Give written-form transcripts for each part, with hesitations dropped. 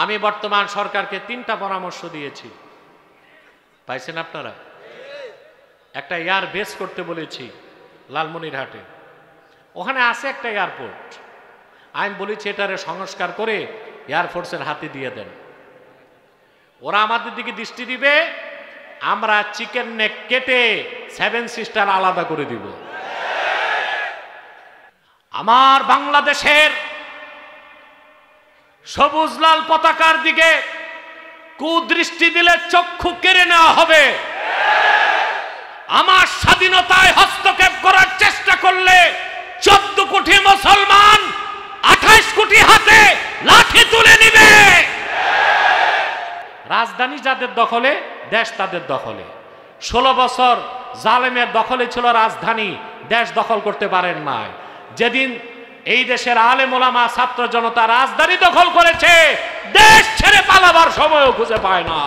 আমি বর্তমান সরকারকে 3টা পরামর্শ দিয়েছি, পাইছেন আপনারা? একটা এয়ার বেস করতে বলেছি লালমনিরহাটে, ওখানে আছে একটা এয়ারপোর্ট। আমি বলেছি এটারে সংস্কার করে এয়ারফোর্সের হাতে দিয়ে দেন, ওরা আমাদের দিকে দৃষ্টি দিবে, আমরা চিকেন নেক কেটে 7 সিস্টার আলাদা করে দিব। আমার বাংলাদেশের সবুজ লাল পতাকার দিকে কুদৃষ্টি দিলে চক্ষু কেড়ে নেওয়া হবে। আমার স্বাধীনতায় হস্তক্ষেপ করার চেষ্টা করলে 14 কোটি মুসলমান 28 কোটি হাতে লাঠি তুলে নিবে। রাজধানী যাদের দখলে, দেশ তাদের দখলে। 16 বছর জালেমের দখলে ছিল রাজধানী, দেশ দখল করতে পারেন নাই। যেদিন এই দেশের আলেম ওলামা ছাত্র জনতা রাজধানী দখল করেছে, দেশ ছেড়ে পালাবার সময়ও খুঁজে পায় না।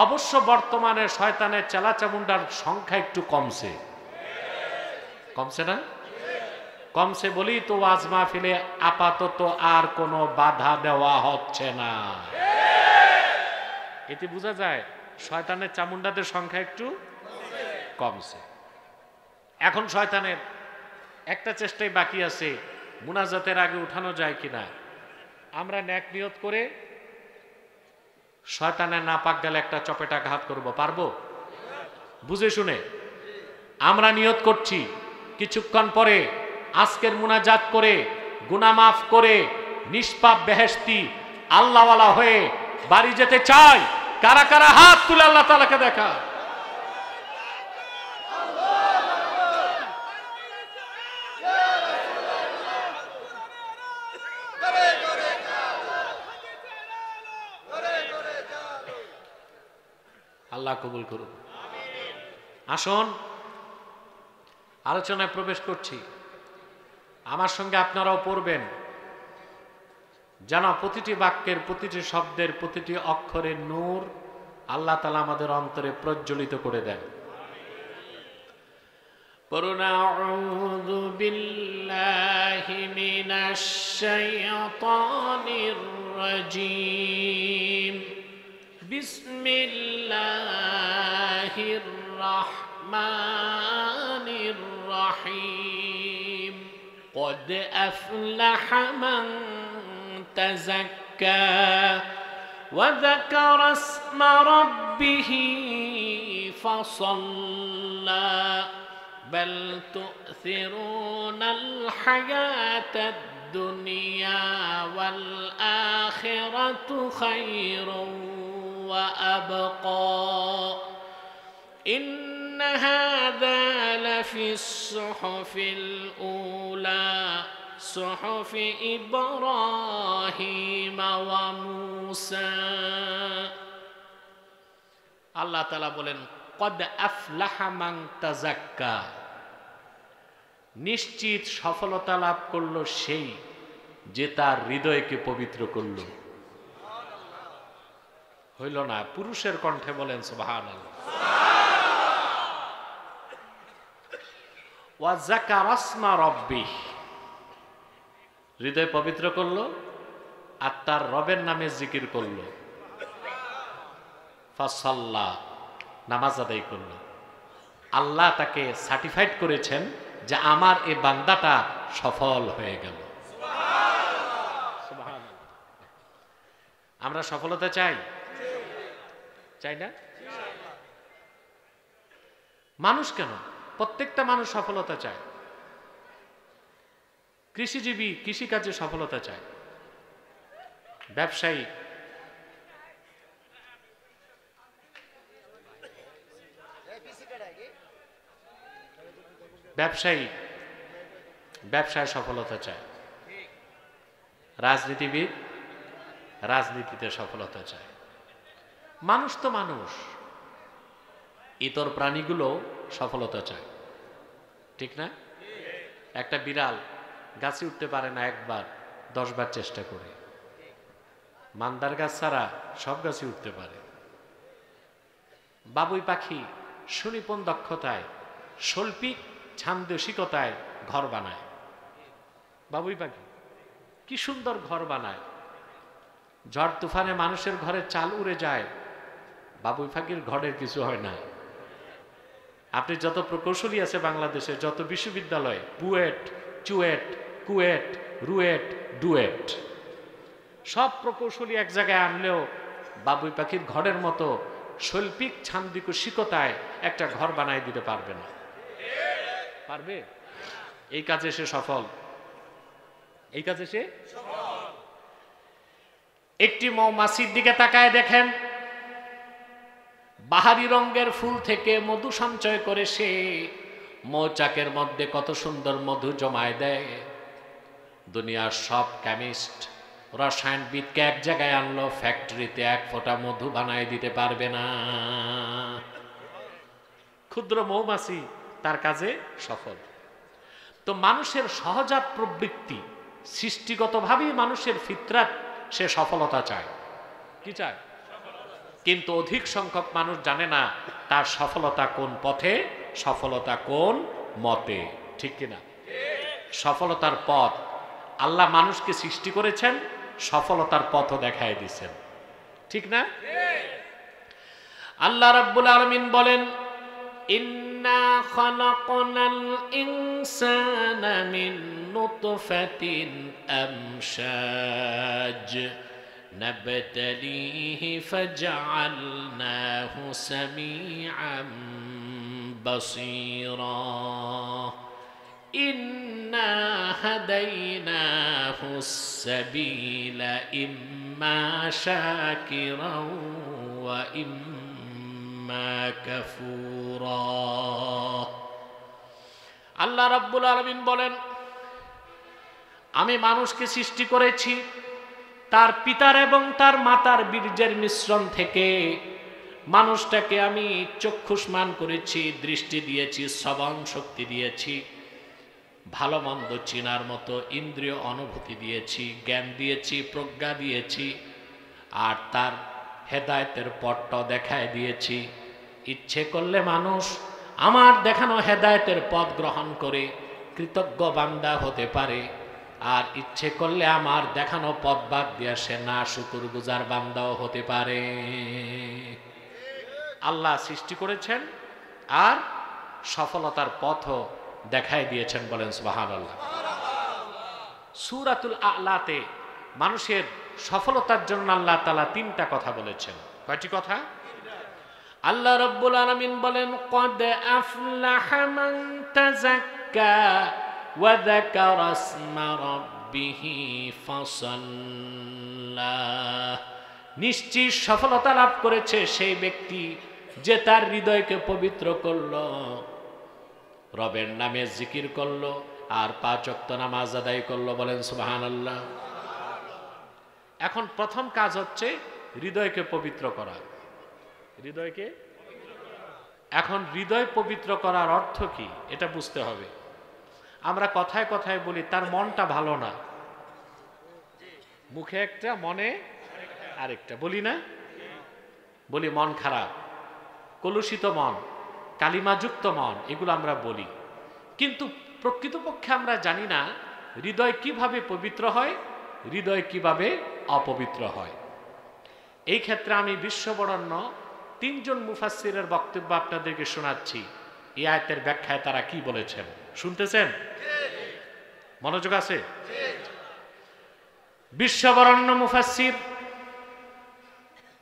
অবশ্য বর্তমানে শয়তানের চেলাচামুন্ডার সংখ্যা একটু কমছে, কমছে না? কমছে বলি তো ওয়াজ মাহফিলে আপাতত আর কোনো বাধা দেওয়া হচ্ছে না। এতে বোঝা যায় শয়তানের চামুন্ডাদের সংখ্যা একটু কমছে। এখন শয়তানের একটা চেষ্টাই বাকি আছে, মুনাজাতের আগে উঠানো যায় কিনা। আমরা নেক নিয়ত করে শয়তানের নাপাক গেলে একটা চপেটাঘাত করব, পারবো? বুঝে শুনে আমরা নিয়ত করছি, কিছুক্ষণ পরে আজকের মুনাজাত করে গুনাহ মাফ করে নিষ্পাপ বেহেশতি আল্লাহওয়ালা হয়ে বাড়ি যেতে চাই। কারা কারা হাত তুলে আল্লাহ তাআলাকে দেখা। আল্লাহ কবুল করুন। আসুন আলোচনায় প্রবেশ করছি। আমার সঙ্গে আপনারাও পড়বেন, যেন প্রতিটি বাক্যের, প্রতিটি শব্দের, প্রতিটি অক্ষরের নূর আল্লাহ তাআলা আমাদের অন্তরে প্রজ্বলিত করে দেন। পড়ুন আউযু বিল্লাহি মিনাশ শাইতানির রাজীম। বিসমিল্লাহির রাহমানির রাহিম। قد أفلح من تزكى وذكر اسم ربه فصلى بل تؤثرون الحياة الدنيا والآخرة خير وأبقى إن هذا لفي الصحف الأولى صحف إبراهيم وموسى। আল্লাহ তাআলা বলেন, قد أفلح من تزكى, নিশ্চিত সফলতা লাভ করলো সেই যে তার হৃদয়কে পবিত্র করলো। হইল না? পুরুষের কণ্ঠে বলেন সুবহানাল্লাহ। ওয়া যাকারা ইসমা রাব্বিহ, হৃদয় পবিত্র করলো আর তার রবের নামে জিকির করলো। ফাসাল্লা, নামাজ আদায় করলো। আল্লাহ তাকে সার্টিফাইড করেছেন যে আমার এই বান্দাটা সফল হয়ে গেল। সুবহানাল্লাহ। আমরা সফলতা চাই, চাই না? মানুষ কেন, প্রত্যেকটা মানুষ সফলতা চায়। কৃষিজীবী কৃষিকাজে সফলতা চায়, ব্যবসায়ী ব্যবসায় সফলতা চায়, রাজনীতিবিদ রাজনীতিতে সফলতা চায়। মানুষ তো মানুষ, ইতর প্রাণীগুলো সফলতা চায়, ঠিক না? একটা বিড়াল গাছে উঠতে পারে না, একবার 10 বার চেষ্টা করে। মান্দার গাছ ছাড়া সব গাছে উঠতে পারে। বাবুই পাখি সুনিপুণ দক্ষতায়, শৈল্পিক ছান্দসিকতায় ঘর বানায়। বাবুই পাখি কি সুন্দর ঘর বানায়, ঝড় তুফানে মানুষের ঘরে চাল উড়ে যায়, বাবুই পাখির ঘরের কিছু হয় না। আপনি যত প্রকৌশলী আছে বাংলাদেশে, যত বিশ্ববিদ্যালয়, বুয়েট, চুয়েট, কুয়েট, রুয়েট, ডুয়েট, সব প্রকৌশলী এক জায়গায় আনলেও বাবুই পাখির ঘরের মতো শৈল্পিক ছান্দিকশিকতায় একটা ঘর বানায় দিতে পারবে না। পারবে? এই কাজে সে সফল, এই কাজে সে একটি মৌমাছির দিকে তাকায় দেখেন, বাহারি রঙের ফুল থেকে মধু সঞ্চয় করে সে মৌচাকের মধ্যে কত সুন্দর মধু জমায় দেয়। দুনিয়ার সব কেমিস্ট, রসায়নবিদকে এক জায়গায় আনলো, ফ্যাক্টরিতে এক ফোঁটা মধু বানায় দিতে পারবে না। ক্ষুদ্র মৌমাছি তার কাজে সফল। তো মানুষের সহজাত প্রবৃত্তি, সৃষ্টিগতভাবেই মানুষের ফিতরাত, সে সফলতা চায়। কি চায়? কিন্তু অধিক সংখ্যক মানুষ জানে না তার সফলতা কোন পথে, সফলতা কোন মতে। ঠিক কিনা? সফলতার পথ, আল্লাহ মানুষকে সৃষ্টি করেছেন, সফলতার পথও দেখায় দিয়েছেন। ঠিক না? আল্লাহ রাব্বুল আলামিন বলেন, ইন্না খালাকনাল ইনসানা মিন নুতফাতিন আমশাজ নাবতালিহি ফাজআলনাহু সামিআন বাসীরা ইন্না হাদাইনাহুস সাবিলা ইম্মা শাকিরাও ওয়া ইম্মা কাফুরা। আল্লাহ রাব্বুল আলামিন বলেন, আমি মানুষকে সৃষ্টি করেছি তার পিতার এবং তার মাতার বীর্যের মিশ্রণ থেকে। মানুষটাকে আমি চক্ষুষ্মান করেছি, দৃষ্টি দিয়েছি, শ্রবণ শক্তি দিয়েছি, ভালো মন্দ চিনার মতো ইন্দ্রিয় অনুভূতি দিয়েছি, জ্ঞান দিয়েছি, প্রজ্ঞা দিয়েছি, আর তার হেদায়েতের পথটা দেখায় দিয়েছি। ইচ্ছে করলে মানুষ আমার দেখানো হেদায়েতের পথ গ্রহণ করে কৃতজ্ঞ বান্দা হতে পারে, আর ইচ্ছে করলে আমার দেখানো পথ বাদ দিয়ে সে না শুকরগুজার বান্দাও হতে পারে। আল্লাহ সৃষ্টি করেছেন আর সফলতার পথও দেখাই দিয়েছেন। বলেন সুবহানাল্লাহ। সূরাতুল আ'লাতে মানুষের সফলতার জন্য আল্লাহ তাআলা তিনটা কথা বলেছেন। কয়টি কথা? আল্লাহ রাব্বুল আলামিন বলেন, ক্বাদ আফলাহা মান তাযাক্কা ওয়া যাকারা ইসমা রাব্বিহি ফাসাল্লা। নিশ্চিত সফলতা লাভ করেছে সেই ব্যক্তি যে তার হৃদয়কে পবিত্র করলো, রবের নামে জিকির করলো, আর 5 ওয়াক্ত নামাজ আদায় করলো। বলেন সুবহানাল্লাহ। এখন প্রথম কাজ হচ্ছে হৃদয়কে পবিত্র করা। হৃদয়কে, এখন হৃদয় পবিত্র করার অর্থ কি এটা বুঝতে হবে। আমরা কথায় কথায় বলি তার মনটা ভালো না, মুখে একটা মনে আরেকটা, বলি না? বলি মন খারাপ, কলুষিত মন, কালিমাযুক্ত মন, এগুলো আমরা বলি। কিন্তু প্রকৃতপক্ষে আমরা জানি না হৃদয় কিভাবে পবিত্র হয়, হৃদয় কিভাবে অপবিত্র হয়। এই ক্ষেত্রে আমি বিশ্ববরেণ্য 3 জন মুফাসসিরের বক্তব্য আপনাদেরকে শোনাচ্ছি। এই আয়াতের ব্যাখ্যায় তারা কি বলেছেন শুনতেছেন? মনোযোগ আছে? বিশ্ববরেণ্য মুফাসসির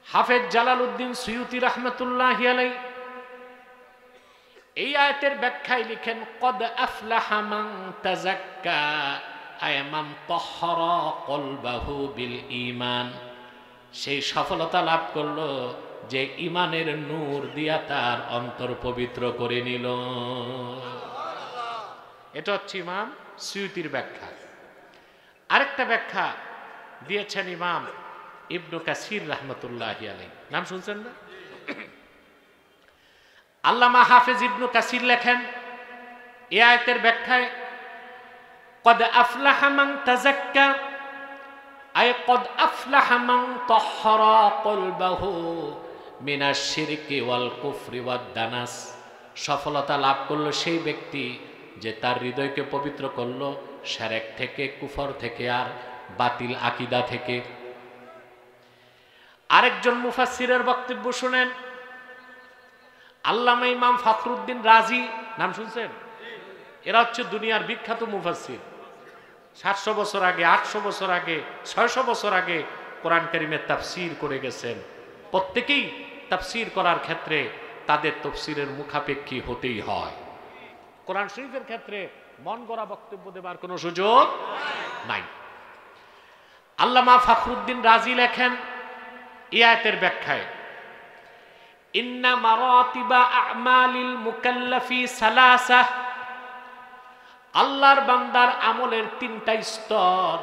হাফেজ জালালউদ্দিন সুয়ুতি রাহমাতুল্লাহি আলাইহি এই আয়াতের ব্যাখ্যায় লিখেন, ক্বাদ আফলাহা মান তাযাক্কা আয় মান তাহহারা কলবাহু বিল ঈমান। সেই সফলতা লাভ করলো যে ঈমানের নূর দিয়া তার অন্তর পবিত্র করে নিল। এটা হচ্ছে ইমাম সুয়ুতির ব্যাখ্যা। আরেকটা ব্যাখ্যা দিয়েছেন ইমাম ইবনে কাসির রাহমাতুল্লাহি আলাইহি। নাম শুনছেন না? আল্লামা হাফেজ ইবনে কাসির লেখেন এই আয়াতের ব্যাখ্যায়, ক্বাদ আফলাহা মান তাযাক্কা আয় ক্বাদ আফলাহা মান তাহহারা কলবাহু মিনাশ শিরকি ওয়াল কুফরি ওয়াদ দানাস। সফলতা লাভ করলো সেই ব্যক্তি যে তার হৃদয়কে পবিত্র করলো শিরক থেকে, কুফর থেকে, আর বাতিল আকীদা থেকে। আরেকজন মুফাসসিরের বক্তব্য শুনেন, আল্লামা ইমাম ফখরুদ্দিন রাজি, নাম শুনছেন? এরা হচ্ছে দুনিয়ার বিখ্যাত মুফাসসির। 700 বছর আগে, 800 বছর আগে, 600 বছর আগে কোরআন কারীমের তাফসীর করে গেছেন। প্রত্যেকেই তাফসীর করার ক্ষেত্রে তাদের তাফসীরের মুখাপেক্ষী হতেই হয়। কোরআন শরীফের ক্ষেত্রে মন গড়া বক্তব্য দেবার কোনো সুযোগ নাই। আল্লামা ফখরুদ্দিন রাজি লেখেন এই আয়াতের ব্যাখ্যায়, ইন্না মারাতিবা আমালিল মুকাল্লাফি সালাসা, আল্লাহর বান্দার আমলের 3টা স্তর।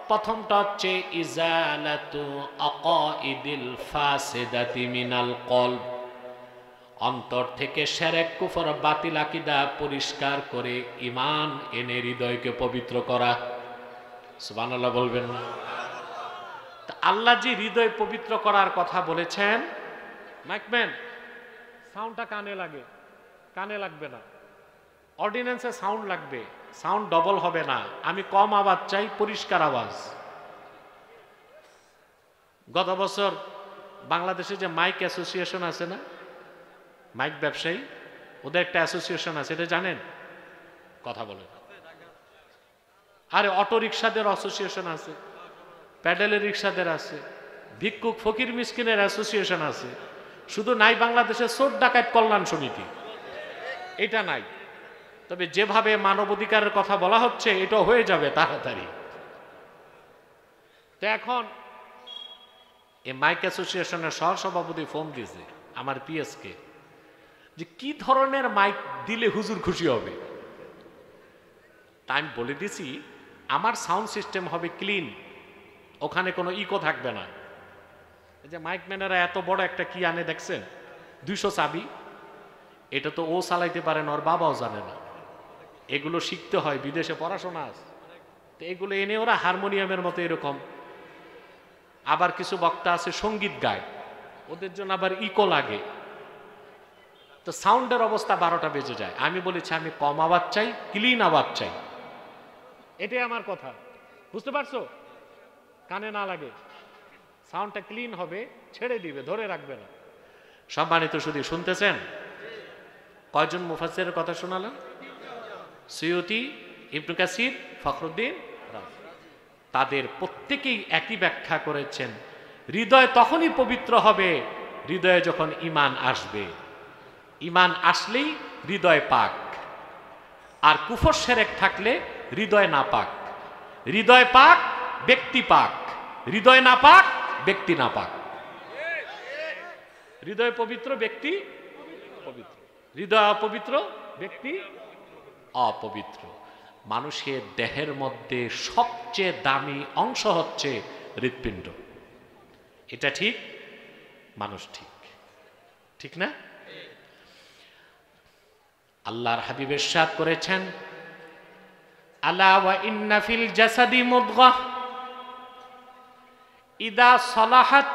প্রথমটা হচ্ছে ইজালাতু আকাইদিল ফাসিদাতি মিনাল কলব, অন্তর থেকে শিরক কুফর বাতিল আকীদা পরিষ্কার করে ঈমান এনে হৃদয়কে পবিত্র করা। সুবহানাল্লাহ বলবেন না? আল্লাহ যে হৃদয় পবিত্র করার কথা বলেছেন, মাইকম্যান সাউন্ডটা কানে লাগে, কানে লাগবে না, অর্ডিন্যান্সে সাউন্ড লাগবে, সাউন্ড ডবল হবে না। আমি কম আওয়াজ চাই, পরিষ্কার আওয়াজ। গত বছর বাংলাদেশে যে মাইক অ্যাসোসিয়েশন আছে না, মাইক ব্যবসায়ী, ওদের একটা অ্যাসোসিয়েশন আছে, এটা জানেন? কথা বলেন। আরে অটো রিক্সাদের অ্যাসোসিয়েশন আছে, প্যাডেলের রিক্সাদের আছে, ভিক্ষুক ফকির মিসকিনের অ্যাসোসিয়েশন আছে। শুধু নাই বাংলাদেশের চোর ডাকাত কল্যাণ সমিতি, এটা নাই। তবে যেভাবে মানবাধিকারের কথা বলা হচ্ছে এটা হয়ে যাবে তাড়াতাড়ি। তো এখন এই মাইক অ্যাসোসিয়েশনের সহসভাপতি ফোন দিয়েছে আমার পিএসকে, যে কি ধরনের মাইক দিলে হুজুর খুশি হবে। তাই আমি বলে দিছি আমার সাউন্ড সিস্টেম হবে ক্লিন, ওখানে কোনো ইকো থাকবে না। এই যে মাইক ম্যানেরা এত বড় একটা কি আনে দেখছেন, 200 চাবি, এটা তো ও চালাইতে পারে না, ওর বাবাও জানে না। এগুলো শিখতে হয়, বিদেশে পড়াশোনা আছে। তো এগুলো এনে ওরা হারমোনিয়ামের মতো এরকম। আবার কিছু বক্তা আছে সঙ্গীত গায়, ওদের জন্য আবার ইকো লাগে। তো সাউন্ডের অবস্থা 12টা বেজে যায়। আমি বলেছি আমি কম আওয়াজ চাই, ক্লিন আওয়াজ চাই, এটাই আমার কথা। বুঝতে পারছো? কানে না লাগে, সাউন্ডটা ক্লিন হবে, ছেড়ে দিবে, ধরে রাখবে না। সম্মানিত শুধু শুনতেছেন? কয়জন মুফাসসিরের কথা শোনালাম? সুয়ুতি, ইবনে কাসির, ফখরুদ্দিন রাজি। তাদের প্রত্যেকেই একই ব্যাখ্যা করেছেন, হৃদয় তখনই পবিত্র হবে হৃদয়ে যখন ঈমান আসবে। ঈমান আসলেই হৃদয় পাক। আর কুফর শিরক থাকলে হৃদয় না পাক। হৃদয় পাক, ব্যক্তি পাক। হৃদয় না পাক, ব্যক্তি না পাক। হৃদয় পবিত্র, ব্যক্তি পবিত্র। হৃদয় অপবিত্র, ব্যক্তি অপবিত্র। মানুষের দেহের মধ্যে সবচেয়ে দামি অংশ হচ্ছে হৃৎপিণ্ড। এটা ঠিক? মানুষ ঠিক, ঠিক না? আল্লাহর হাবিব ইরশাদ করেছেন, আলা ওয়া ইন্না ফিল জাসাদি মুদগাহ ইদা সালাহাত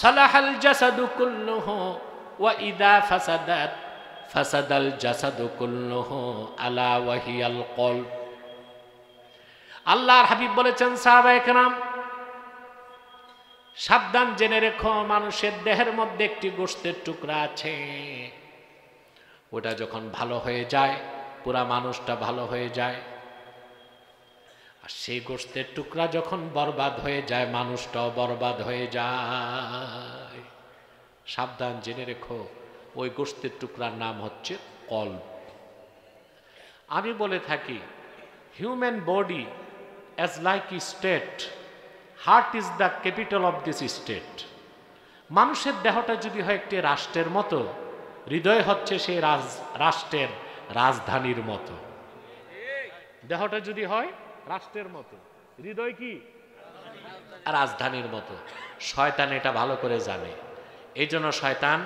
সালাহাল জাসাদু কুল্লুহু ওয়া ইদা ফাসাদাত ফাসাদাল জাসাদু কুল্লুহু আলা ওয়া হিয়াল কলব। আল্লাহর হাবিব বলেছেন, সাহাবায়ে কেরাম সাবধান জেনে রেখো, মানুষের দেহের মধ্যে একটি গোশতের টুকরা আছে, ওটা যখন ভালো হয়ে যায় পুরা মানুষটা ভালো হয়ে যায়। আর সেই গোশতের টুকরা যখন বরবাদ হয়ে যায় মানুষটাও বরবাদ হয়ে যায়। সাবধান জেনে রেখো, ওই গোশতের টুকরার নাম হচ্ছে কলব। আমি বলে থাকি human body as like a state, heart is the capital of this state. মানুষের দেহটা যদি হয় একটি রাষ্ট্রের মতো, হৃদয় হচ্ছে সেই রাষ্ট্রের রাজধানীর মতো। দেহটা যদি হয় রাষ্ট্রের মতো, হৃদয় কি রাজধানীর মতো। শয়তান এটা ভালো করে জানে, এই জন্য শয়তান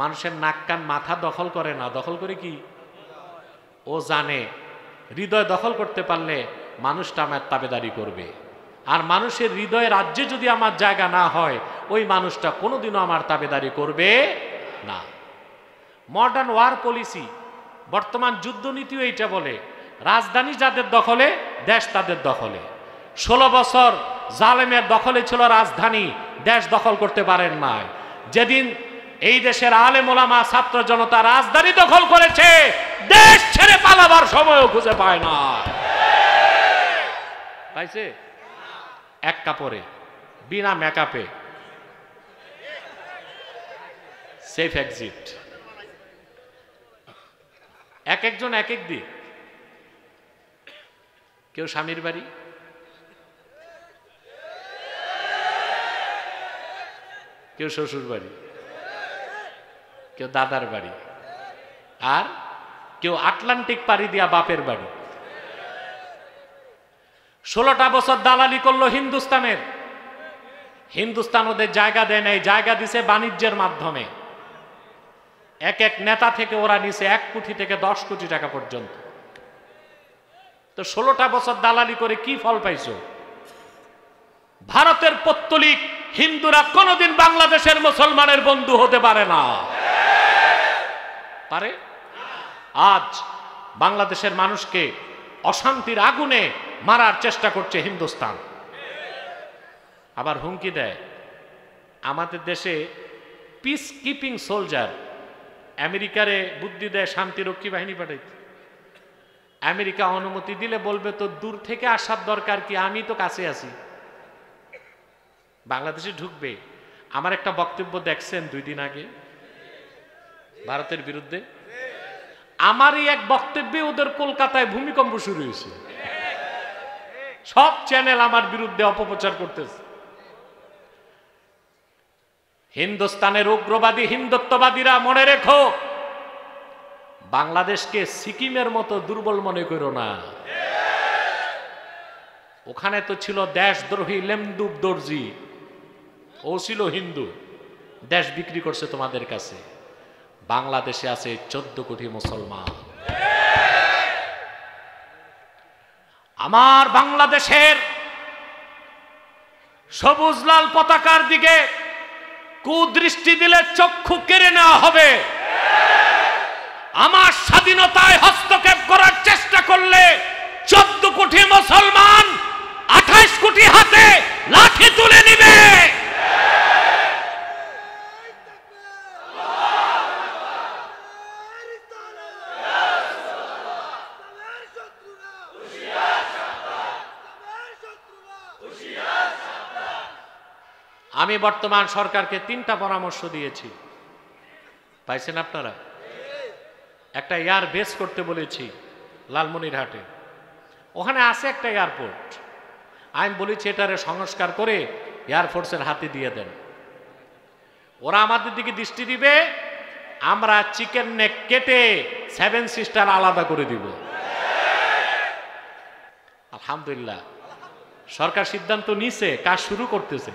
মানুষের নাক কান মাথা দখল করে না, দখল করে কি? ও জানে হৃদয় দখল করতে পারলে মানুষটা আমার তাবেদারি করবে। আর মানুষের হৃদয় রাজ্যে যদি আমার জায়গা না হয়, ওই মানুষটা কোনোদিনও আমার তাবেদারি করবে না। মডার্ন ওয়ার পলিসি, বর্তমান যুদ্ধনীতিও এইটা বলে, রাজধানী যাদের দখলে দেশ তাদের দখলে। 16 বছর জালেমের দখলে ছিল রাজধানী, দেশ দখল করতে পারেন নাই। যেদিন এই দেশের আলেম ওলামা ছাত্র জনতা রাজধানী দখল করেছে, দেশ ছেড়ে পালাবার সময়ও খুঁজে পায় না। পাইছে? এক কাপড়ে, বিনা মেকআপে, সেফ এক্সিট। এক একজন এক এক দিক। কেউ স্বামীর বাড়ি, কেউ শ্বশুর বাড়ি, কেউ দাদার বাড়ি, আর কেউ আটলান্টিক পাড়ি দিয়া বাপের বাড়ি। 16টা বছর দালালি করলো হিন্দুস্তানের। হিন্দুস্তান ওদের জায়গা দেয় নাই, জায়গা দিছে বাণিজ্যের মাধ্যমে। এক এক নেতা থেকে ওরা নিছে 1 কোটি থেকে 10 কোটি টাকা পর্যন্ত। তো 16টা বছর দালালি করে কি ফল পাইছো? ভারতের পৌত্তলিক হিন্দুরা কোনোদিন বাংলাদেশের মুসলমানের বন্ধু হতে পারে না। পারে? আজ বাংলাদেশের মানুষকে অশান্তির আগুনে মারার চেষ্টা করছে হিন্দুস্তান। আবার হুমকি দেয়। আমাদের দেশে পিস কিপিং সোলজার, আমেরিকারে বুদ্ধি দেয় শান্তিরক্ষী বাহিনী পাঠাইতে। আমেরিকা অনুমতি দিলে বলবে তো দূর থেকে আসার দরকার কি, আমি তো কাছে আছি। বাংলাদেশে ঢুকবে। আমার একটা বক্তব্য দেখছেন 2 দিন আগে ভারতের বিরুদ্ধে। আমারই এক বক্তব্যে ওদের কলকাতায় ভূমিকম্প শুরু হয়েছে। সব চ্যানেল আমার বিরুদ্ধে অপপ্রচার করতেছে। হিন্দুস্তানের উগ্রবাদী হিন্দুত্ববাদীরা মনে রেখো, বাংলাদেশকে সিকিমের মতো দুর্বল মনে করো না। ওখানে তো ছিল দেশদ্রোহী লেমদুব দর্জি, ও ছিল হিন্দু, দেশ বিক্রি করছে তোমাদের কাছে। বাংলাদেশে আছে 14 কোটি মুসলমান। আমার বাংলাদেশের সবুজ লাল পতাকার দিকে কুদৃষ্টি দিলে চক্ষু কেড়ে নেওয়া হবে। আমার স্বাধীনতায় হস্তক্ষেপ করার চেষ্টা করলে 14 কোটি মুসলমান 28 কোটি হাতে লাঠি তুলে নিবে। আমি বর্তমান সরকারকে 3টা পরামর্শ দিয়েছি, পাইছেন আপনারা? একটা এয়ার বেস করতে বলেছি লালমনিরহাটে। ওখানে আছে একটা এয়ারপোর্ট। আমি বলেছি এটারে সংস্কার করে এয়ারফোর্সের হাতে দিয়ে দেন। ওরা আমাদের দিকে দৃষ্টি দিবে, আমরা চিকেন নেক কেটে 7 সিস্টার আলাদা করে দিব। আলহামদুলিল্লাহ, সরকার সিদ্ধান্ত নিছে, কাজ শুরু করতেছে।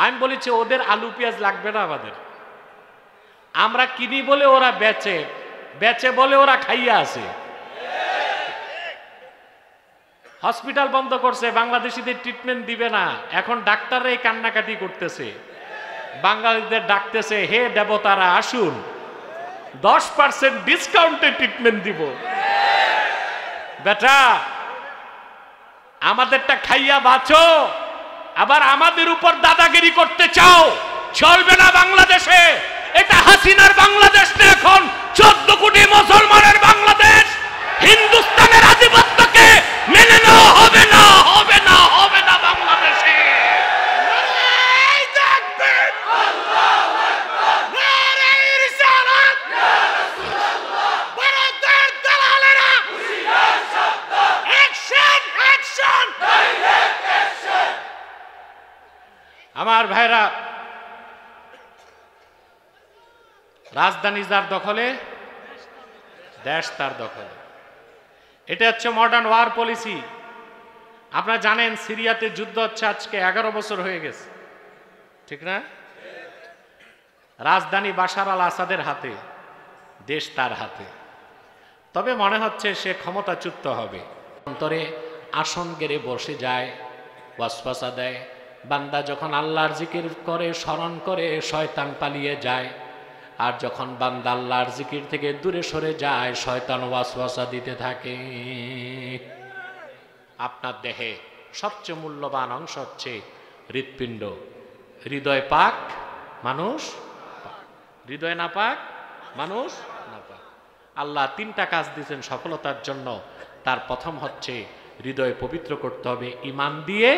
আমি বলেছি ওদের আলু পেঁয়াজ লাগবে না আমাদের। আমরা কিনি বলে ওরা বেচে, বেচে বলে ওরা খাইয়া আছে। হসপিটাল বন্ধ করছে, বাংলাদেশিদের ট্রিটমেন্ট দিবে না। এখন ডাক্তাররা এই কান্নাকাটি করতেছে, বাঙালিদের ডাকতেছে, হে দেবতারা আসুন, 10% ডিসকাউন্টে ট্রিটমেন্ট দিব। বেটা, আমাদেরটা খাইয়া বাঁচো, আবার আমাদের উপর দাদাগিরি করতে চাও, চলবে না বাংলাদেশে। এটা হাসিনার বাংলাদেশ না, এখন 14 কোটি মুসলমানের বাংলাদেশ। হিন্দুস্তানের আধিপত্যকে মেনে নেওয়া হবে না, হবে না, হবে না বাংলাদেশে। আমার ভাইরা, রাজধানী যার দখলে, দেশ তার দখলে। এটা হচ্ছে মডার্ন ওয়ার পলিসি। আপনারা জানেন সিরিয়াতে যুদ্ধ হচ্ছে আজকে 11 বছর হয়ে গেছে, ঠিক না? রাজধানী বাশার আল আসাদের হাতে, দেশ তার হাতে। তবে মনে হচ্ছে সে ক্ষমতাচ্যুত হবে। অন্তরে আসন গেড়ে বসে যায়, ওয়াসওয়াসা দেয়। বান্দা যখন আল্লাহর জিকির করে, স্মরণ করে, শয়তান পালিয়ে যায়। আর যখন বান্দা আল্লাহর জিকির থেকে দূরে সরে যায়, শয়তান ওয়াসওয়াসা দিতে থাকে। আপনার দেহে সবচেয়ে মূল্যবান অংশ হচ্ছে হৃৎপিণ্ড। হৃদয় পাক, মানুষ পাক। হৃদয় না পাক, মানুষ না পাক। আল্লাহ তিনটা কাজ দিয়েছেন সফলতার জন্য। তার প্রথম হচ্ছে হৃদয় পবিত্র করতে হবে ঈমান দিয়ে।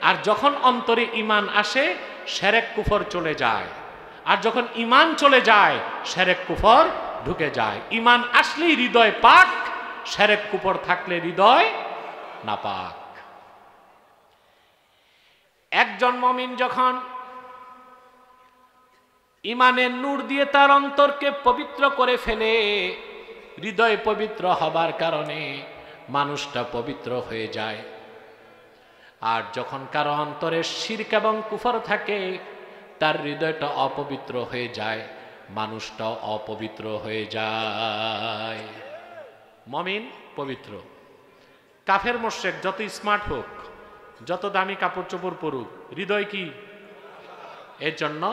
আর যখন অন্তরে ঈমান আসে, শিরক কুফর চলে যায়। আর যখন ঈমান চলে যায়, শিরক কুফর ঢুকে যায়। ঈমান আসলেই হৃদয় পাক, শিরক কুফর থাকলে হৃদয় নাপাক। একজন মুমিন যখন ঈমানের নূর দিয়ে তার অন্তরকে পবিত্র করে ফেলে, হৃদয় পবিত্র হবার কারণে মানুষটা পবিত্র হয়ে যায়। আর যখন কারো অন্তরে শিরক এবং কুফর থাকে, তার হৃদয়টা অপবিত্র হয়ে যায়, মানুষটাও অপবিত্র হয়ে যায়। মুমিন পবিত্র। কাফের মুশরিক যত স্মার্ট হোক, যত দামি কাপড় চোপড় পরুক, হৃদয় কি? এর জন্য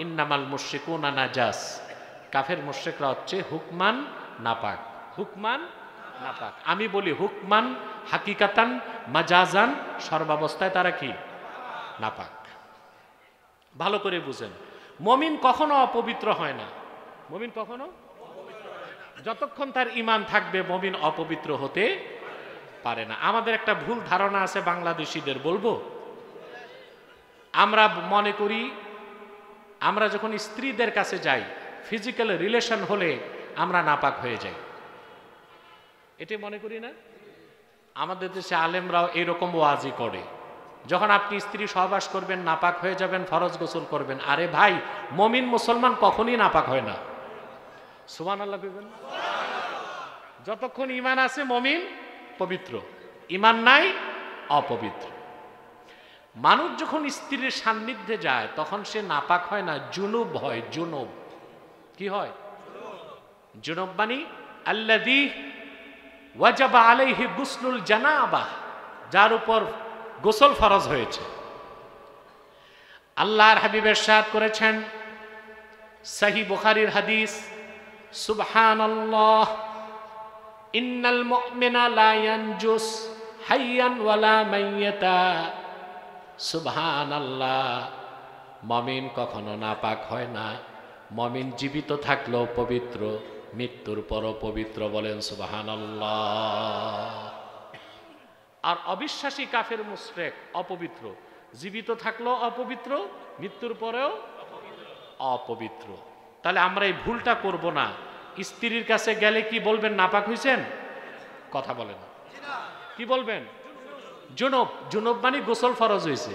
ইন্নামাল মুশরিকুনা নাজাস, কাফের মুশরিকরা হচ্ছে হুকমান নাপাক। হুকমান নাপাক। আমি বলি হুকমান, হাকিকাতান, মাজাজান, সর্বাবস্থায় তারা কি? নাপাক। ভালো করে বুঝেন, মুমিন কখনো অপবিত্র হয় না। মুমিন কখনো, যতক্ষণ তার ঈমান থাকবে, মুমিন অপবিত্র হতে পারে না। আমাদের একটা ভুল ধারণা আছে বাংলাদেশিদের, বলবো। আমরা মনে করি আমরা যখন স্ত্রীদের কাছে যাই, ফিজিক্যাল রিলেশন হলে আমরা নাপাক হয়ে যাই। এটাই মনে করি না? আমাদের দেশে আলেমরাও এরকম ওয়াজি করে, যখন আপনি স্ত্রী সহবাস করবেন নাপাক হয়ে যাবেন, ফরজ গোসল করবেন। আরে ভাই, মুমিন মুসলমান কখনই নাপাক হয় না। সুবহানাল্লাহ কইবেন। যতক্ষণ ঈমান আছে মুমিন পবিত্র, ঈমান নাই অপবিত্র। মানুষ যখন স্ত্রীর সান্নিধ্যে যায়, তখন সে নাপাক হয় না, জুনুব হয়। জুনুব কি হয়? জুনুব মানে আল্লাযী ওয়াজাবা আলাইহি গুসলুল জানাবাহ, যার উপর গোসল ফরজ হয়েছে। আল্লাহর হাবিব ইরশাদ করেছেন, সহিহ বুখারীর হাদিস, সুবহানাল্লাহ ইন্নাল মুমিনা লা ইয়ানজুস হাইয়ান ওয়ালা মাইয়াতা। সুবহানাল্লাহ, মুমিন কখনো নাপাক হয় না। মুমিন জীবিত থাকলেও পবিত্র, মৃত্যুর পরও পবিত্র। বলেন সুবহানাল্লাহ। আর অবিশ্বাসী কাফের মুশরিক অপবিত্র, জীবিত থাকলেও অপবিত্র, মৃত্যুর পরেও অপবিত্র। তাহলে আমরা এই ভুলটা করব না। স্ত্রীর কাছে গেলে কি বলবেন? নাপাক হইছেন? কথা বলেন, কি বলবেন? জুনুব। জুনুব মানে গোসল ফরজ হয়েছে।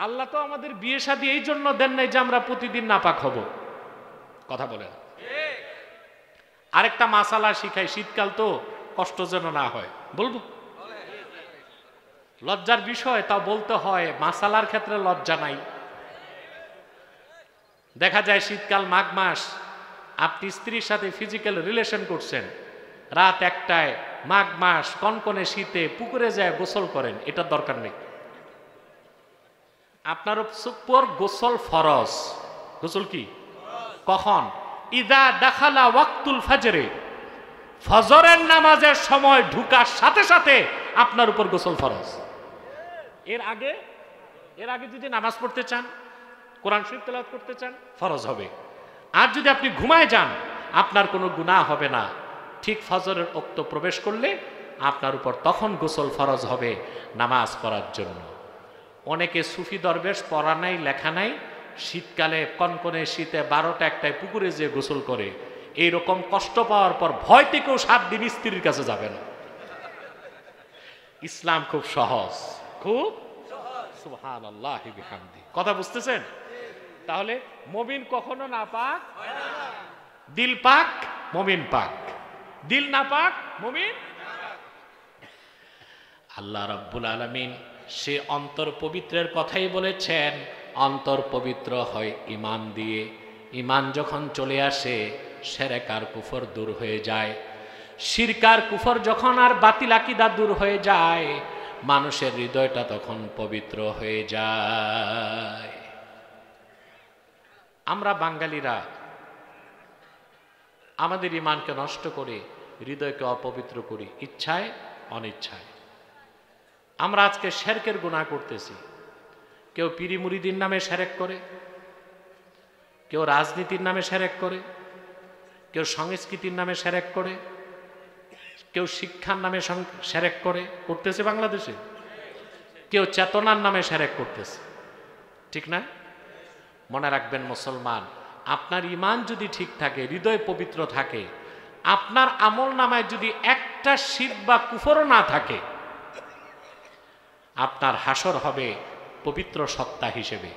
আল্লাহ তো আমাদের বিয়ে শাদী এই জন্য দেন নাই যে আমরা প্রতিদিন নাপাক হব। কথা বলেন। আরেকটা মাসালা শিখাই, শীতকাল তো, কষ্ট যেন না হয়, বলবো। লজ্জার বিষয়, তা বলতে হয়। মাসালার ক্ষেত্রে লজ্জা নাই। দেখা যায় শীতকাল, মাঘ মাস, আপনি স্ত্রীর সাথে ফিজিক্যাল রিলেশন করছেন, রাত 1টায়, মাঘ মাস, কনকনে শীতে পুকুরে যায় গোসল করেন, এটার দরকার নেই। আপনার উপর গোসল ফরজ। গোসল কি? কখন? ইদা দাখালা ওয়াক্তুল ফাজরে, ফজরের নামাজের সময় ঢুকার সাথে সাথে আপনার উপর গোসল ফরজ। এর আগে যদি নামাজ পড়তে চান, কোরআন শরীফ তেলাওয়াত করতে চান, ফরজ হবে। আর যদি আপনি ঘুমায় যান, আপনার কোনো গুনাহ হবে না। ঠিক ফজরের ওক্ত প্রবেশ করলে আপনার উপর তখন গোসল ফরজ হবে নামাজ পড়ার জন্য। অনেকে সুফি দরবেশ, পড়া নাই লেখা নাই, শীতকালে কনকনে শীতে 12টা 1টায় পুকুরে যেয়ে গোসল করে। এইরকম কষ্ট পাওয়ার পর ভয় থেকেও 7 দিন স্ত্রীর কাছে যাবে না। ইসলাম খুব সহজ, খুব সুবহানাল্লাহি বিহামদি। কথা বুঝতেছেন? তাহলে মুমিন কখনো নাপাক হয় না। দিল পাক, মুমিন পাক। দিল নাপাক, মুমিন। আল্লাহ রাব্বুল আলামিন সে অন্তর পবিত্রের কথাই বলেছেন। অন্তর পবিত্র হয় ঈমান দিয়ে। ঈমান যখন চলে আসে, শিরক আর কুফর দূর হয়ে যায়। শিরক আর কুফর যখন আর বাতিল আকীদা দূর হয়ে যায়, মানুষের হৃদয়টা তখন পবিত্র হয়ে যায়। আমরা বাঙালিরা আমাদের ঈমানকে নষ্ট করে হৃদয়কে অপবিত্র করি ইচ্ছায় অনিচ্ছায়। আমরা আজকে শিরকের গুনাহ করতেছি। কেউ পীরি মুরিদির নামে শিরক করে, কেউ রাজনীতির নামে শিরক করে, কেউ সংস্কৃতির নামে শিরক করে, কেউ শিক্ষার নামে শিরক করতেছে বাংলাদেশে, কেউ চেতনার নামে শিরক করতেছে। ঠিক না? মনে রাখবেন মুসলমান, আপনার ঈমান যদি ঠিক থাকে, হৃদয় পবিত্র থাকে, আপনার আমল নামায় যদি একটা শিরক বা কুফরও না থাকে, আপনার হাসর হবে পবিত্র সত্তা হিসেবে।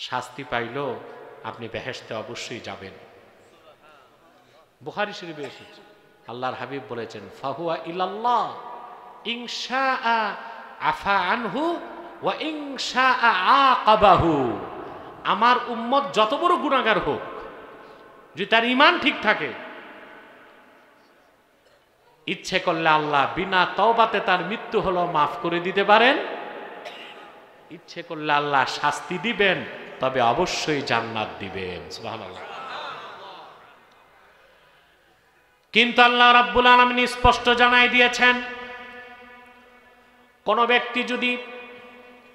শাস্তি পাইল আপনি বেহেশতে অবশ্যই যাবেন। বুখারী শরীফে এসেছে, আল্লাহর হাবিব বলেছেন, ফাহুয়া ইলাল্লাহ ইনশাআ আফা আনহু ওয়া ইনশাআ আকাবাহু। আমার উম্মত যত বড় গুনাহগার হোক, যদি তার ঈমান ঠিক থাকে, ইচ্ছে করলে আল্লাহ বিনা তওবাতে তার মৃত্যু হলো মাফ করে দিতে পারেন, ইচ্ছে করলে আল্লাহ শাস্তি দিবেন, তবে অবশ্যই জান্নাত দিবেন। সুবহানাল্লাহ। কিন্তু আল্লাহ রাব্বুল আলামিন স্পষ্ট জানাই দিয়েছেন, কোন ব্যক্তি যদি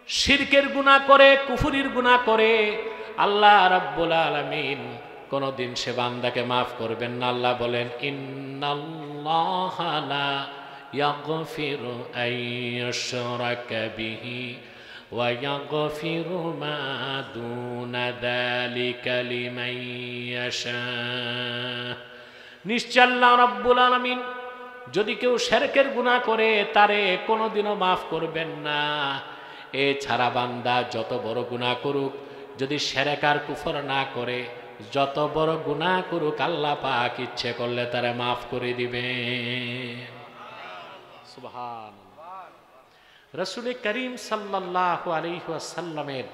শিরকের গুনাহ করে, কুফরির গুনাহ করে, আল্লাহ রাব্বুল আলামিন কোনদিন সে বান্দাকে মাফ করবেন না। আল্লাহ বলেন, ইন্নাল্লাহা লা ইয়াগফিরু আন ইউশরাকা বিহি ওয়া ইয়াগফিরু মা দুনা যালিকা লিমান ইয়াশা। নিশ্চয় আল্লাহ রাব্বুল আলামিন যদি কেউ শিরকের গুনাহ করে, তারে কোনোদিনও মাফ করবেন না। এছাড়া বান্দা যত বড় গুনাহ করুক, যদি শিরক আর কুফর না করে, যত বড় গুনাহ করুক, আল্লাহ পাক ইচ্ছে করলে তারে মাফ করে দিবেন। সুবহানাল্লাহ। রাসূল করিম সাল্লাল্লাহু আলাইহি ওয়াসাল্লামের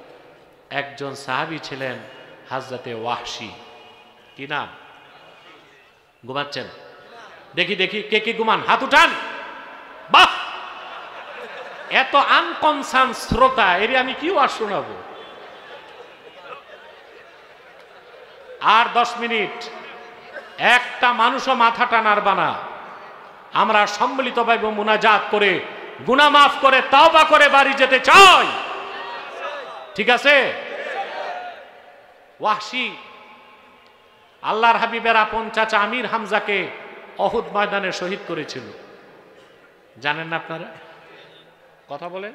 একজন সাহাবী ছিলেন হযরতে ওয়াহশী। কি নাম? ঘুমাচ্ছেন? দেখি দেখি কে কে ঘুমান, হাত উঠান। বাহ, এত আনকনসার্ন শ্রোতা, এর আমি কি ওয়াজ শোনাবো? আর 10 মিনিট, একটা মানুষও মাথা টানার বানা। আমরা সম্মিলিতভাবে মুনাজাত করে গুনাহ মাফ করে তাওবা করে বাড়ি যেতে চাই। ঠিক আছে? ওয়াহশী আল্লাহর হাবিবের আপন চাচা আমির হামজাকে অহুদ ময়দানে শহীদ করেছিল। জানেন না আপনারা? কথা বলেন।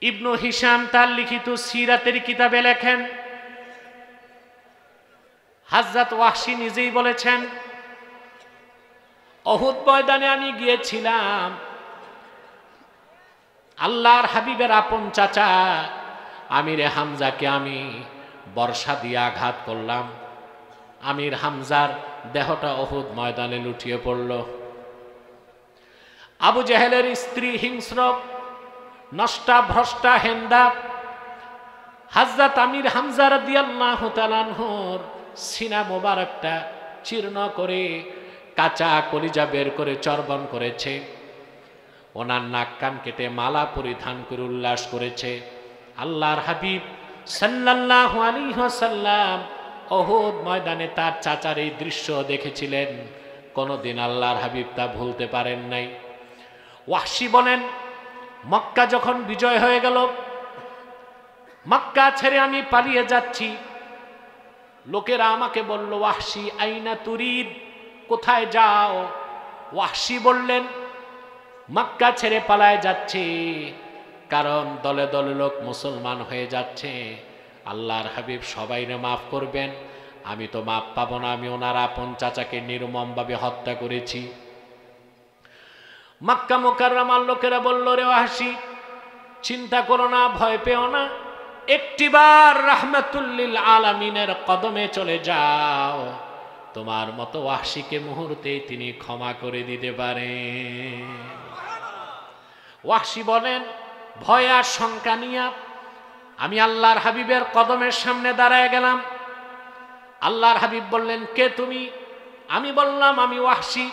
ইবনু হিশাম তার লিখিত সিরাতের কিতাবে লেখেন, হযরত ওয়াহশী নিজেই বলেছেন, অহুদ ময়দানে আমি গিয়েছিলাম, আল্লাহর হাবিবের আপন চাচা আমির হামজাকে আমি বর্ষা দিয়ে আঘাত করলাম। আমির হামজার দেহটা অহুদ ময়দানে লুটিয়ে পড়ল। আবু জেহেলের স্ত্রী হিংস্র, নষ্টা ভ্রষ্টা হেন্দা হযরত আমির হামজা রাদিয়াল্লাহু তাআলা আনহুর সিনা মোবারকটা চীর্ণ করে কাঁচা কলিজা বের করে চর্বণ করেছে। ওনার নাক কান কেটে মালা পরিধান করে উল্লাস করেছে। আল্লাহর হাবিব সাল্লাল্লাহু আলাইহি ওয়াসাল্লাম উহুদ ময়দানে তার চাচার এই দৃশ্য দেখেছিলেন। কোনদিন আল্লাহর হাবিব তা ভুলতে পারেন নাই। ওয়াহশী বলেন, মক্কা যখন বিজয় হয়ে গেল, মক্কা ছেড়ে আমি পালিয়ে যাচ্ছি। লোকেরা আমাকে বলল, ওয়াহশী আইনা তুরিদ, কোথায় যাও? ওয়াহশী বললেন, মক্কা ছেড়ে পালায় যাচ্ছে, কারণ দলে দলে লোক মুসলমান হয়ে যাচ্ছে। আল্লাহর হাবিব সবাইরে মাফ করবেন, আমি তো মাফ পাবো না। আমি ওনার আপন চাচাকে নির্মমভাবে হত্যা করেছি। মক্কা মুকাররমার লোকেরা বলল, রে ওয়াহশী, চিন্তা করো না, ভয় পেও না, একটিবার রাহমাতুল লিল আলামিনের কদমে চলে যাও, তোমার মতো ওয়াহশীকে মুহূর্তেই তিনি ক্ষমা করে দিতে পারেন। ওয়াহশী বলেন, ভয় আর শঙ্কা নিয়ে আমি আল্লাহর হাবিবের কদমের সামনে দাঁড়ায় গেলাম। আল্লাহর হাবিব বললেন, কে তুমি? আমি বললাম, আমি ওয়াহশী।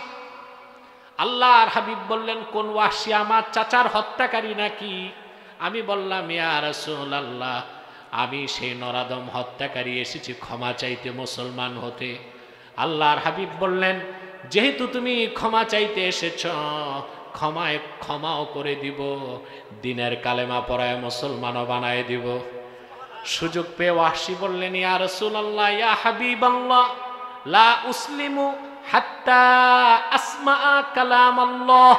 আল্লাহর হাবিব বললেন, কোন ওয়াহশী? আমার চাচার হত্যাকারী নাকি? আমি বললাম, ইয়া রাসূলুল্লাহ, আমি সেই নরাদম হত্যাকারী এসেছি ক্ষমা চাইতে, মুসলমান হতে। আল্লাহর হাবিব বললেন, যেহেতু তুমি ক্ষমা চাইতে এসেছ, ক্ষমাও করে দিব, দিনের কালেমা পড়ায় মুসলমানও বানায় দিব। সুযোগ পেয়ে ওয়াহশী বললেন, ইয়া রাসূলুল্লাহ, ইয়া হাবিবাল্লাহ, লা উসলিমু হাত্তা আসমা কালামাল্লাহ।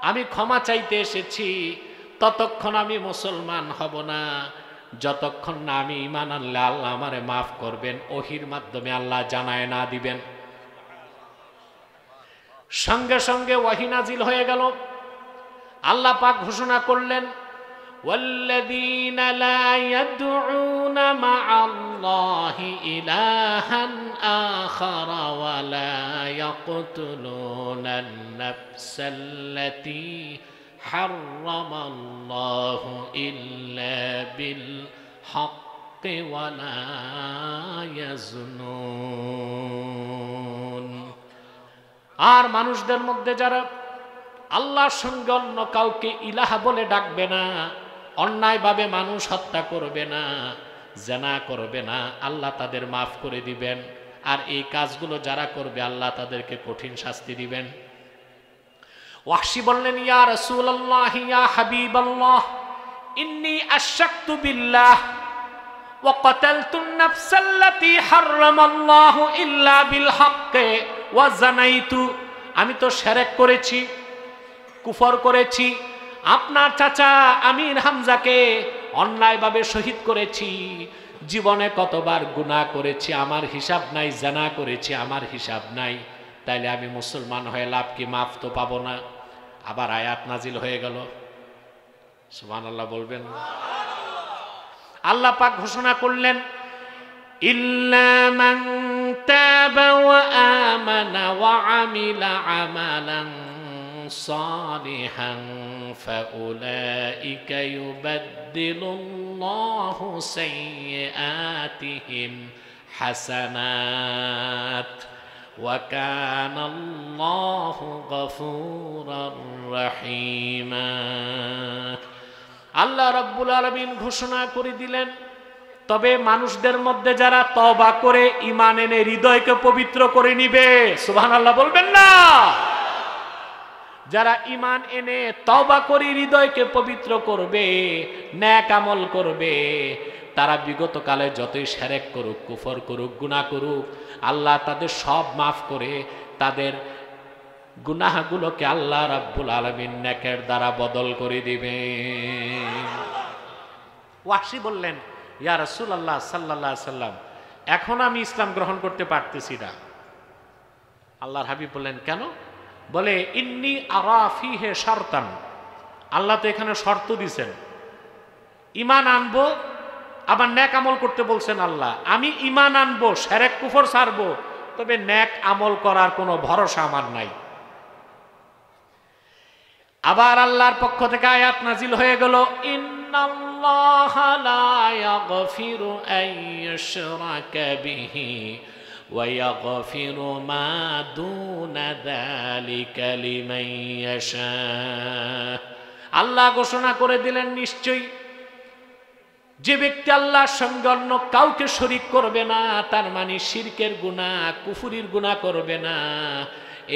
আমি ক্ষমা চাইতে এসেছি, ততক্ষণ আমি মুসলমান হব না যতক্ষণ না আমি ঈমান আনলে আল্লাহ আমারে মাফ করবেন, ওহির মাধ্যমে আল্লাহ জানায় না দিবেন। সঙ্গে সঙ্গে ওয়াহি নাজিল হয়ে গেল। আল্লাহ পাক ঘোষণা করলেন, والذين لا يدعون مع الله إلها آخر ولا يقتلون النفس التي حرم الله إلا بالحق ولا يزنون। আর মানুষদের মধ্যে যারা আল্লাহর সঙ্গে অন্য কাউকে ইলাহা বলে ডাকবে না, অন্যায়ভাবে মানুষ হত্যা করবে না, জেনা করবে না, আল্লাহ তাদের মাফ করে দিবেন। আর এই কাজগুলো যারা করবে আল্লাহ তাদেরকে কঠিন শাস্তি দিবেন। ওয়াহশী বললেন, ইয়া রাসূলুল্লাহ, ইয়া হাবিবাল্লাহ, ইন্নী আশরাকতু বিল্লাহ ওয়া কাতালতুন নাফসাল্লাতী হারামাল্লাহু ইল্লা বিল হাক্কি ওয়া জানাইতু। আমি তো শিরক করেছি, কুফর করেছি, আপনার চাচা আমির হামজাকে অন্যায়ভাবে শহীদ করেছি, জীবনে কতবার গুনাহ করেছি আমার হিসাব নাই, জানা করেছি আমার হিসাব নাই, তাইলে আমি মুসলমান হয়ে লাভ কি? মাফ তো পাবো না। আবার আয়াত নাজিল হয়ে গেল, সুবহানাল্লাহ বলবেন। আল্লাহ পাক ঘোষণা করলেন, ইল্লা মান তাবা ওয়া আমানা ওয়া আমিলা আমালান সালিহান ফাউলাইকা ইউবাদদিলুল্লাহু সাইয়্যাতিহিম হাসানাত ওয়া কানাল্লাহু গফুরার রহিমা। আল্লাহ রাব্বুল আলামিন ঘোষণা করে দিলেন, তবে মানুষদের মধ্যে যারা তওবা করে ঈমান এনে হৃদয়কে পবিত্র করে নিবে, সুবহানাল্লাহ বলবেন না? যারা ঈমান এনে তওবা করে হৃদয়কে পবিত্র করবে, নেক আমল করবে, তারা বিগত কালে যতই শিরক করুক, কুফর করুক, গুনাহ করুক, আল্লাহ তাদের সব মাফ করে তাদের গুনাহগুলোকে আল্লাহ রাব্বুল আলামিন নেকের দ্বারা বদল করে দিবে। ওয়াহশী বললেন, ইয়া রাসূলুল্লাহ সাল্লাল্লাহু আলাইহি সাল্লাম, এখন আমি ইসলাম গ্রহণ করতে পারতেছি না। আল্লাহর হাবিব বললেন, কেন? বলে, ইন্নী আরা ফীহি শারতান। আল্লাহ তো এখানে শর্ত দিয়েছেন, ঈমান আনবো, আবার নেক আমল করতে বলছেন আল্লাহ। আমি ঈমান আনবো, শিরক কুফর ছাড়বো, তবে নেক আমল করার কোনো ভরসা আমার নাই। আবার আল্লাহর পক্ষ থেকে আয়াত নাজিল হয়ে গেল, ইন্নাল্লাহা লা ইয়াগফিরু আন ইউশরাকা বিহি ওয়া ইয়াগফিরু মা দুনা যালিকা লিমান ইয়াশা। আল্লাহ ঘোষণা করে দিলেন, নিশ্চয়ই যে ব্যক্তি আল্লাহর সঙ্গে অন্য কাউকে শরীক করবে না, তার মানে শিরকের গুনাহ, কুফরির গুনাহ করবে না,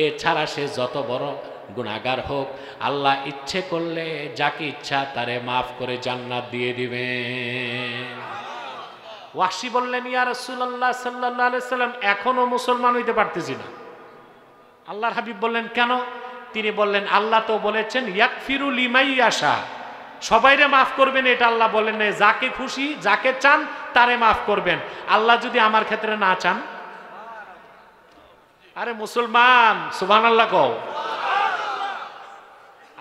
এছাড়া সে যত বড় গুনাহগার হোক, আল্লাহ ইচ্ছে করলে যাকে ইচ্ছা তারে মাফ করে জান্নাত দিয়ে দিবে। ওয়াহশী বললেন, ইয়া রাসূলুল্লাহ সাল্লাল্লাহু আলাইহি সাল্লাম, এখনো মুসলমান হইতে পারতেছি না। আল্লাহর হাবিব বললেন, কেন? তিনি বললেন, আল্লাহ তো বলেছেন ইয়াগফিরু লিমান ইয়াশা, সবাইরে মাফ করবেন, এটা আল্লাহ বলেন না। যাকে খুশি, যাকে চান তারে মাফ করবেন। আল্লাহ যদি আমার ক্ষেত্রে না চান, আরে মুসলমান সুবহানাল্লাহ কও,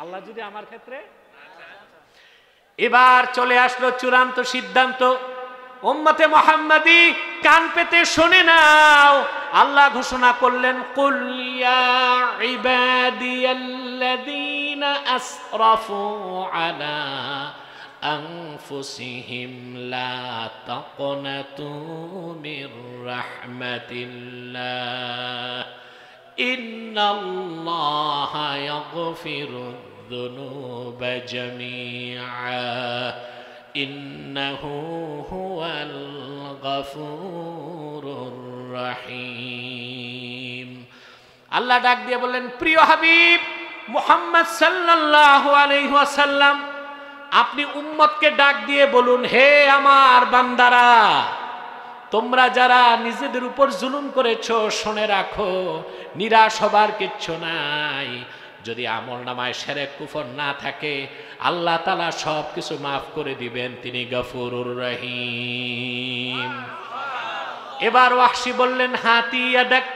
আল্লাহ যদি আমার ক্ষেত্রে। এবার চলে আসলো চূড়ান্ত সিদ্ধান্ত, উম্মতে মুহাম্মাদি কান পেতে শুনে নাও। আল্লাহ ঘোষণা করলেন, কুল ইয়া ইবাদিয়াল্লাযীনা আসরাফু আলা আনফুসিহিম লা তাকনাতু মির রাহমাতিল্লাহ ইন্নাল্লাহা ইয়াগফিরুদ الذنوب جميعا إنه هو الغفور الرحيم আল্লাহ ডাক দিয়ে বললেন, প্রিয় হাবিব মুহাম্মদ সাল্লাল্লাহু আলাইহি ওয়াসাল্লাম, আপনি উম্মতকে ডাক দিয়ে বলুন, হে আমার বান্দারা, তোমরা যারা নিজেদের উপর জুলুম করেছো, শুনে রাখো, নিরাশ হবার কিচ্ছু নাই। যদি আমলনামায় শিরক কুফর না থাকে, আল্লাহ তাআলা সব কিছু মাফ করে দিবেন, তিনি গফুরুর রহিম। এবার ওয়াহশী বললেন, হাতি ইয়াদাক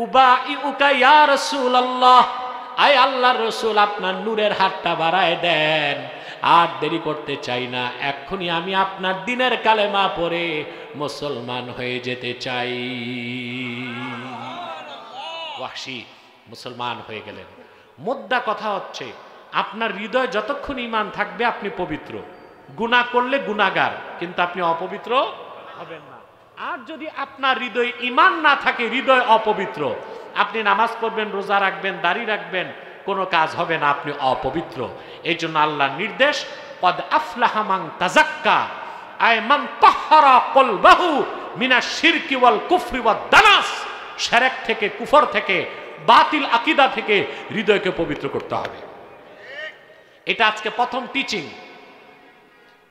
উবাইউকা ইয়া রাসূলুল্লাহ, আয় আল্লাহর রাসূল, আপনার নূরের হাতটা বাড়ায় দেন, আর দেরি করতে চাই না, এক্ষুনি আমি আপনার দিনের কালেমা পড়ে মুসলমান হয়ে যেতে চাই। ওয়াহশী মুসলমান হয়ে গেলেন। মুদ্রা কথা হচ্ছে, আপনার হৃদয় যতক্ষণ ঈমান থাকবে আপনি পবিত্র, গুনাহ করলে গুনাহগার, কিন্তু আপনি অপবিত্র হবেন না। আর যদি আপনার হৃদয়ে ঈমান না থাকে, হৃদয় অপবিত্র, আপনি নামাজ পড়বেন, রোজা রাখবেন, দাড়ি রাখবেন, কোনো কাজ হবে না, আপনি অপবিত্র। এই জন্য আল্লাহর নির্দেশ, কদ আফলাহা মান তাযাক্কা, আয় মান তাহহারা কলবাহু মিনাশ শিরকি ওয়াল কুফরি ওয়াদ দানাস, শিরক থেকে, কুফর থেকে, বাতিল আকীদা থেকে হৃদয়কে পবিত্র করতে হবে। এটা আজকে প্রথম টিচিং।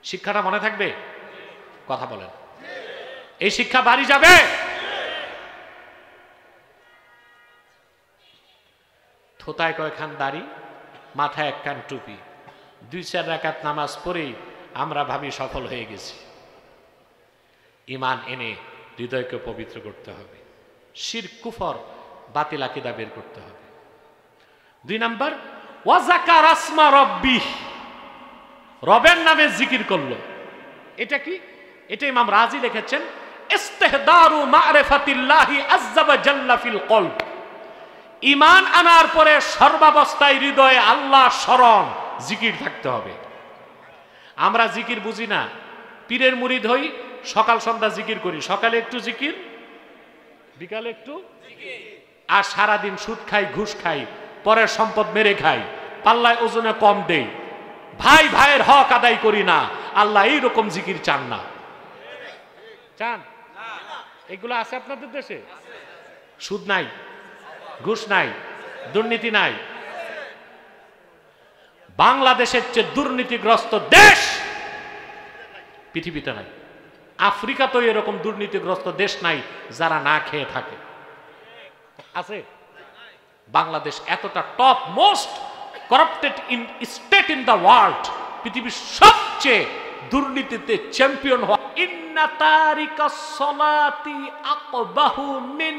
শিক্ষাটা মনে থাকবে? কথা বলেন, এই শিক্ষা বাড়ি যাবে? থোতায় কয়খান দাড়ি, মাথায় একখান টুপি, 2-4 রাকাত নামাজ পড়েই আমরা ভাবি সফল হয়ে গেছি। ঈমান এনে হৃদয়কে পবিত্র করতে হবে, শিরক কুফর বাতিল আকীদা বের করতে হবে। 2 নাম্বার, ওয়া যাকার আসমা রাব্বিহ, রবের নামে জিকির করলো। এটা কি? এটা ইমাম রাজি লিখেছেন, ইস্তিহদারু মা'রিফাতিল্লাহি আযজা ওয়া জাল্লা ফিল কলব। ঈমান আনার পরে সর্বাবস্থায় হৃদয়ে আল্লাহ স্মরণ, জিকির থাকতে হবে। আমরা জিকির বুঝি না, পীরের মুরিদ হই, সকাল সন্ধ্যা জিকির করি, সকালে একটু জিকির, বিকালে একটু জিকির, আর সারাদিন সুদ খাই, ঘুষ খাই, পরের সম্পদ মেরে খাই, পাল্লায় ওজনে কম দেই, ভাই ভাইয়ের হক আদায় করি না। আল্লাহ এইরকম জিকির চান না। চান? এগুলো আছে আপনাদের দেশে? সুদ নাই, ঘুষ নাই, দুর্নীতি নাই। বাংলাদেশের চেয়ে দুর্নীতিগ্রস্ত দেশ পৃথিবীতে নাই। আফ্রিকাতেও এরকম দুর্নীতিগ্রস্ত দেশ নাই যারা না খেয়ে থাকে। আছে? বাংলাদেশ এতটা top most corrupted state in the world, পৃথিবীর সবচেয়ে দুর্নীতিতে চ্যাম্পিয়ন হওয়া। ইন্না তারিকাস সালাতি আকবাহু মিন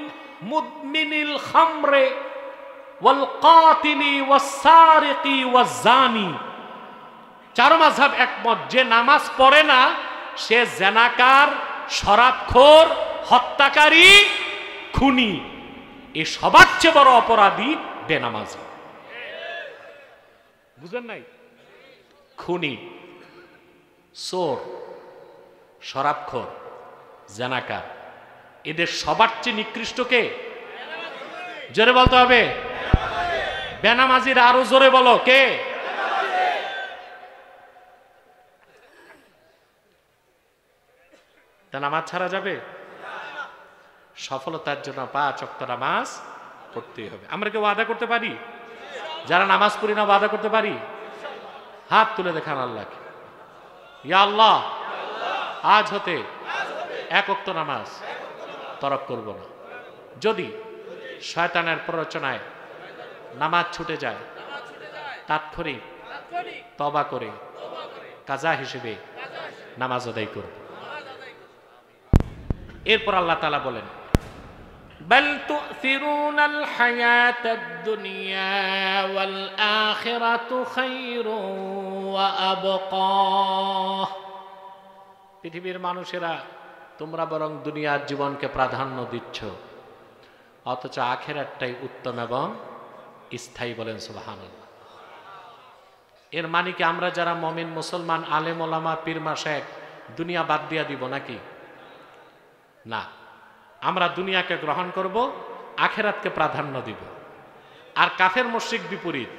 মুদমিনিল খামরে ওয়াল কাতিলি ওয়াস সারিকি ওয়াজ জানি। চার মাযহাব একমত, যে নামাজ পড়ে না সে জেনাকার, শরাবখোর, হত্যাকারী, খুনি। এই সবার চেয়ে বড় অপরাধী বেনামাজি। বুঝেন নাই? খুনি, চোর, শরাবখোর, জেনাকার, এদের সবার চেয়ে নিকৃষ্ট কে? জোরে বলতে হবে। বেনামাজির আরো জোরে বলো, কে? তা নামাজ ছাড়া যাবে? সফলতার জন্য 5 ওয়াক্ত নামাজ পড়তেই হবে। আমরা কি ওয়াদা করতে পারি? যারা নামাজ পড়ি না ওয়াদা করতে পারি? হাত তুলে দেখান আল্লাহকে, ইয়া আল্লাহ, আজ হতে 1 ওয়াক্ত নামাজ তরক করব না। যদি শয়তানের প্ররোচনায় নামাজ ছুটে যায়, তাৎক্ষণিক তওবা করে কাজা হিসেবে নামাজ আদায় করব। এরপর আল্লাহ তাআলা বলেন, বাল তু'থিরুনাল হায়াতাদ দুনিয়া ওয়াল আখিরাতু খায়রুন ওয়া আবকা। পৃথিবীর মানুষেরা তোমরা বরং দুনিয়ার জীবনকে প্রাধান্য দিচ্ছ, অথচ আখিরাতটাই উত্তম এবং স্থায়ী। বলেন সুবহানাল্লাহ। এর মানে কি আমরা যারা মুমিন মুসলমান, আলেম ওলামা, পীর মাশায়েখ দুনিয়া বাদ দিয়া দিব নাকি? না, আমরা দুনিয়াকে গ্রহণ করব, আখেরাতকে প্রাধান্য দিব। আর কাফের মুশরিক বিপরীত,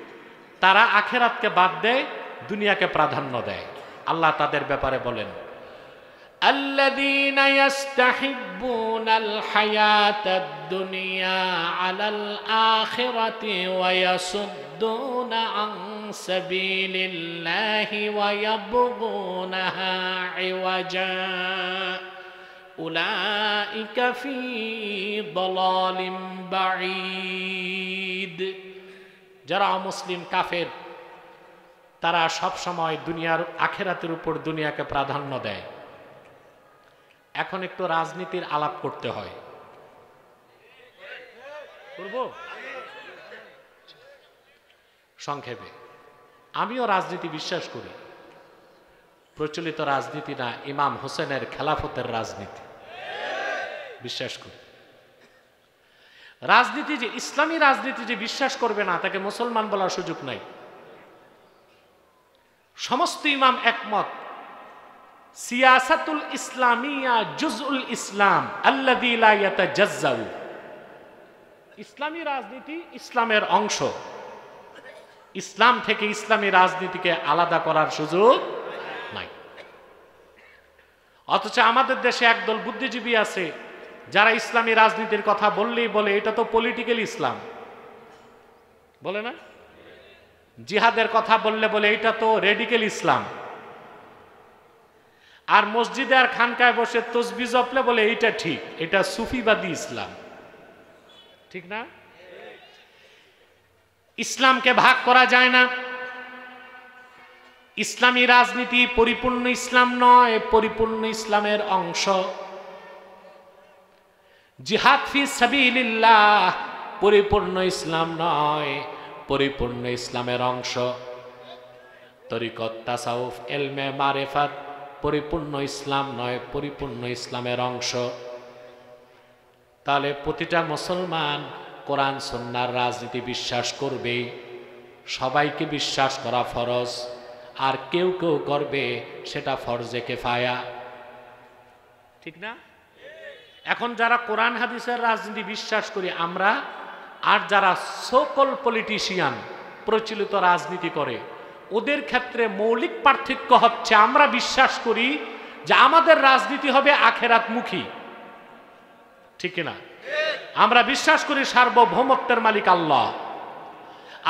তারা আখেরাতকে বাদ দেয়, দুনিয়াকে প্রাধান্য দেয়। আল্লাহ তাদের ব্যাপারে বলেন, الذين يستحبون الحياة الدنيا على الآخرة ويصدون عن سبيل الله ويبغونها عوجا أولئك في ضلال بعيد। যারা মুসলিম কাফের তারা সব সময় দুনিয়ার আখেরাতের উপর দুনিয়াকে প্রাধান্য দেয়। এখন একটু রাজনীতির আলাপ করতে হয়, করব সংক্ষেপে। আমিও রাজনীতি বিশ্বাস করি, প্রচলিত রাজনীতি না, ইমাম হোসেনের খেলাফতের রাজনীতি বিশ্বাস করি। রাজনীতি যে ইসলামী রাজনীতি যে বিশ্বাস করবে না তাকে মুসলমান বলার সুযোগ নাই। সমস্ত ইমাম একমত, সিয়াসাতুল ইসলামিয়া জুজউল ইসলাম আল্লাযী লা ইয়াতাজাজ্জাউ। ইসলামী রাজনীতি ইসলামের অংশ, ইসলাম থেকে ইসলামী রাজনীতিকে আলাদা করার সুযোগ নাই। অথচ আমাদের দেশে একদল বুদ্ধিজীবী আছে যারা ইসলামী রাজনীতির কথা বললেই বলে এটা তো পলিটিক্যাল ইসলাম, বলে না? জিহাদের কথা বললে বলে এটা তো রেডিক্যাল ইসলাম। আর মসজিদে আর খানকায় বসে তসবিহ জপলে বলে এইটা ঠিক, এটা সুফিবাদী ইসলাম। ঠিক না? ইসলামকে ভাগ করা যায় না। ইসলামী রাজনীতি পরিপূর্ণ ইসলাম নয়, পরিপূর্ণ ইসলামের অংশ। জিহাদ ফি সাবিলিল্লাহ পরিপূর্ণ ইসলাম নয়, পরিপূর্ণ ইসলামের অংশ। তরিকত, তাসাউফ, ইলমে মারিফাত পরিপূর্ণ ইসলাম নয়, পরিপূর্ণ ইসলামের অংশ। তাহলে প্রতিটা মুসলমান কোরআন সুন্নাহর রাজনীতি বিশ্বাস করবে, সবাইকে বিশ্বাস করা ফরজ, আর কেউ কেউ করবে সেটা ফরজে কিফায়া। ঠিক না? এখন যারা কোরআন হাদিসের রাজনীতি বিশ্বাস করি আমরা, আর যারা সকল পলিটিশিয়ান প্রচলিত রাজনীতি করে, ওদের ক্ষেত্রে মৌলিক পার্থক্য হচ্ছে আমরা বিশ্বাস করি যে আমাদের রাজনীতি হবে আখেরাতমুখী। ঠিক না? আমরা বিশ্বাস করি সার্বভৌমত্বের মালিক আল্লাহ।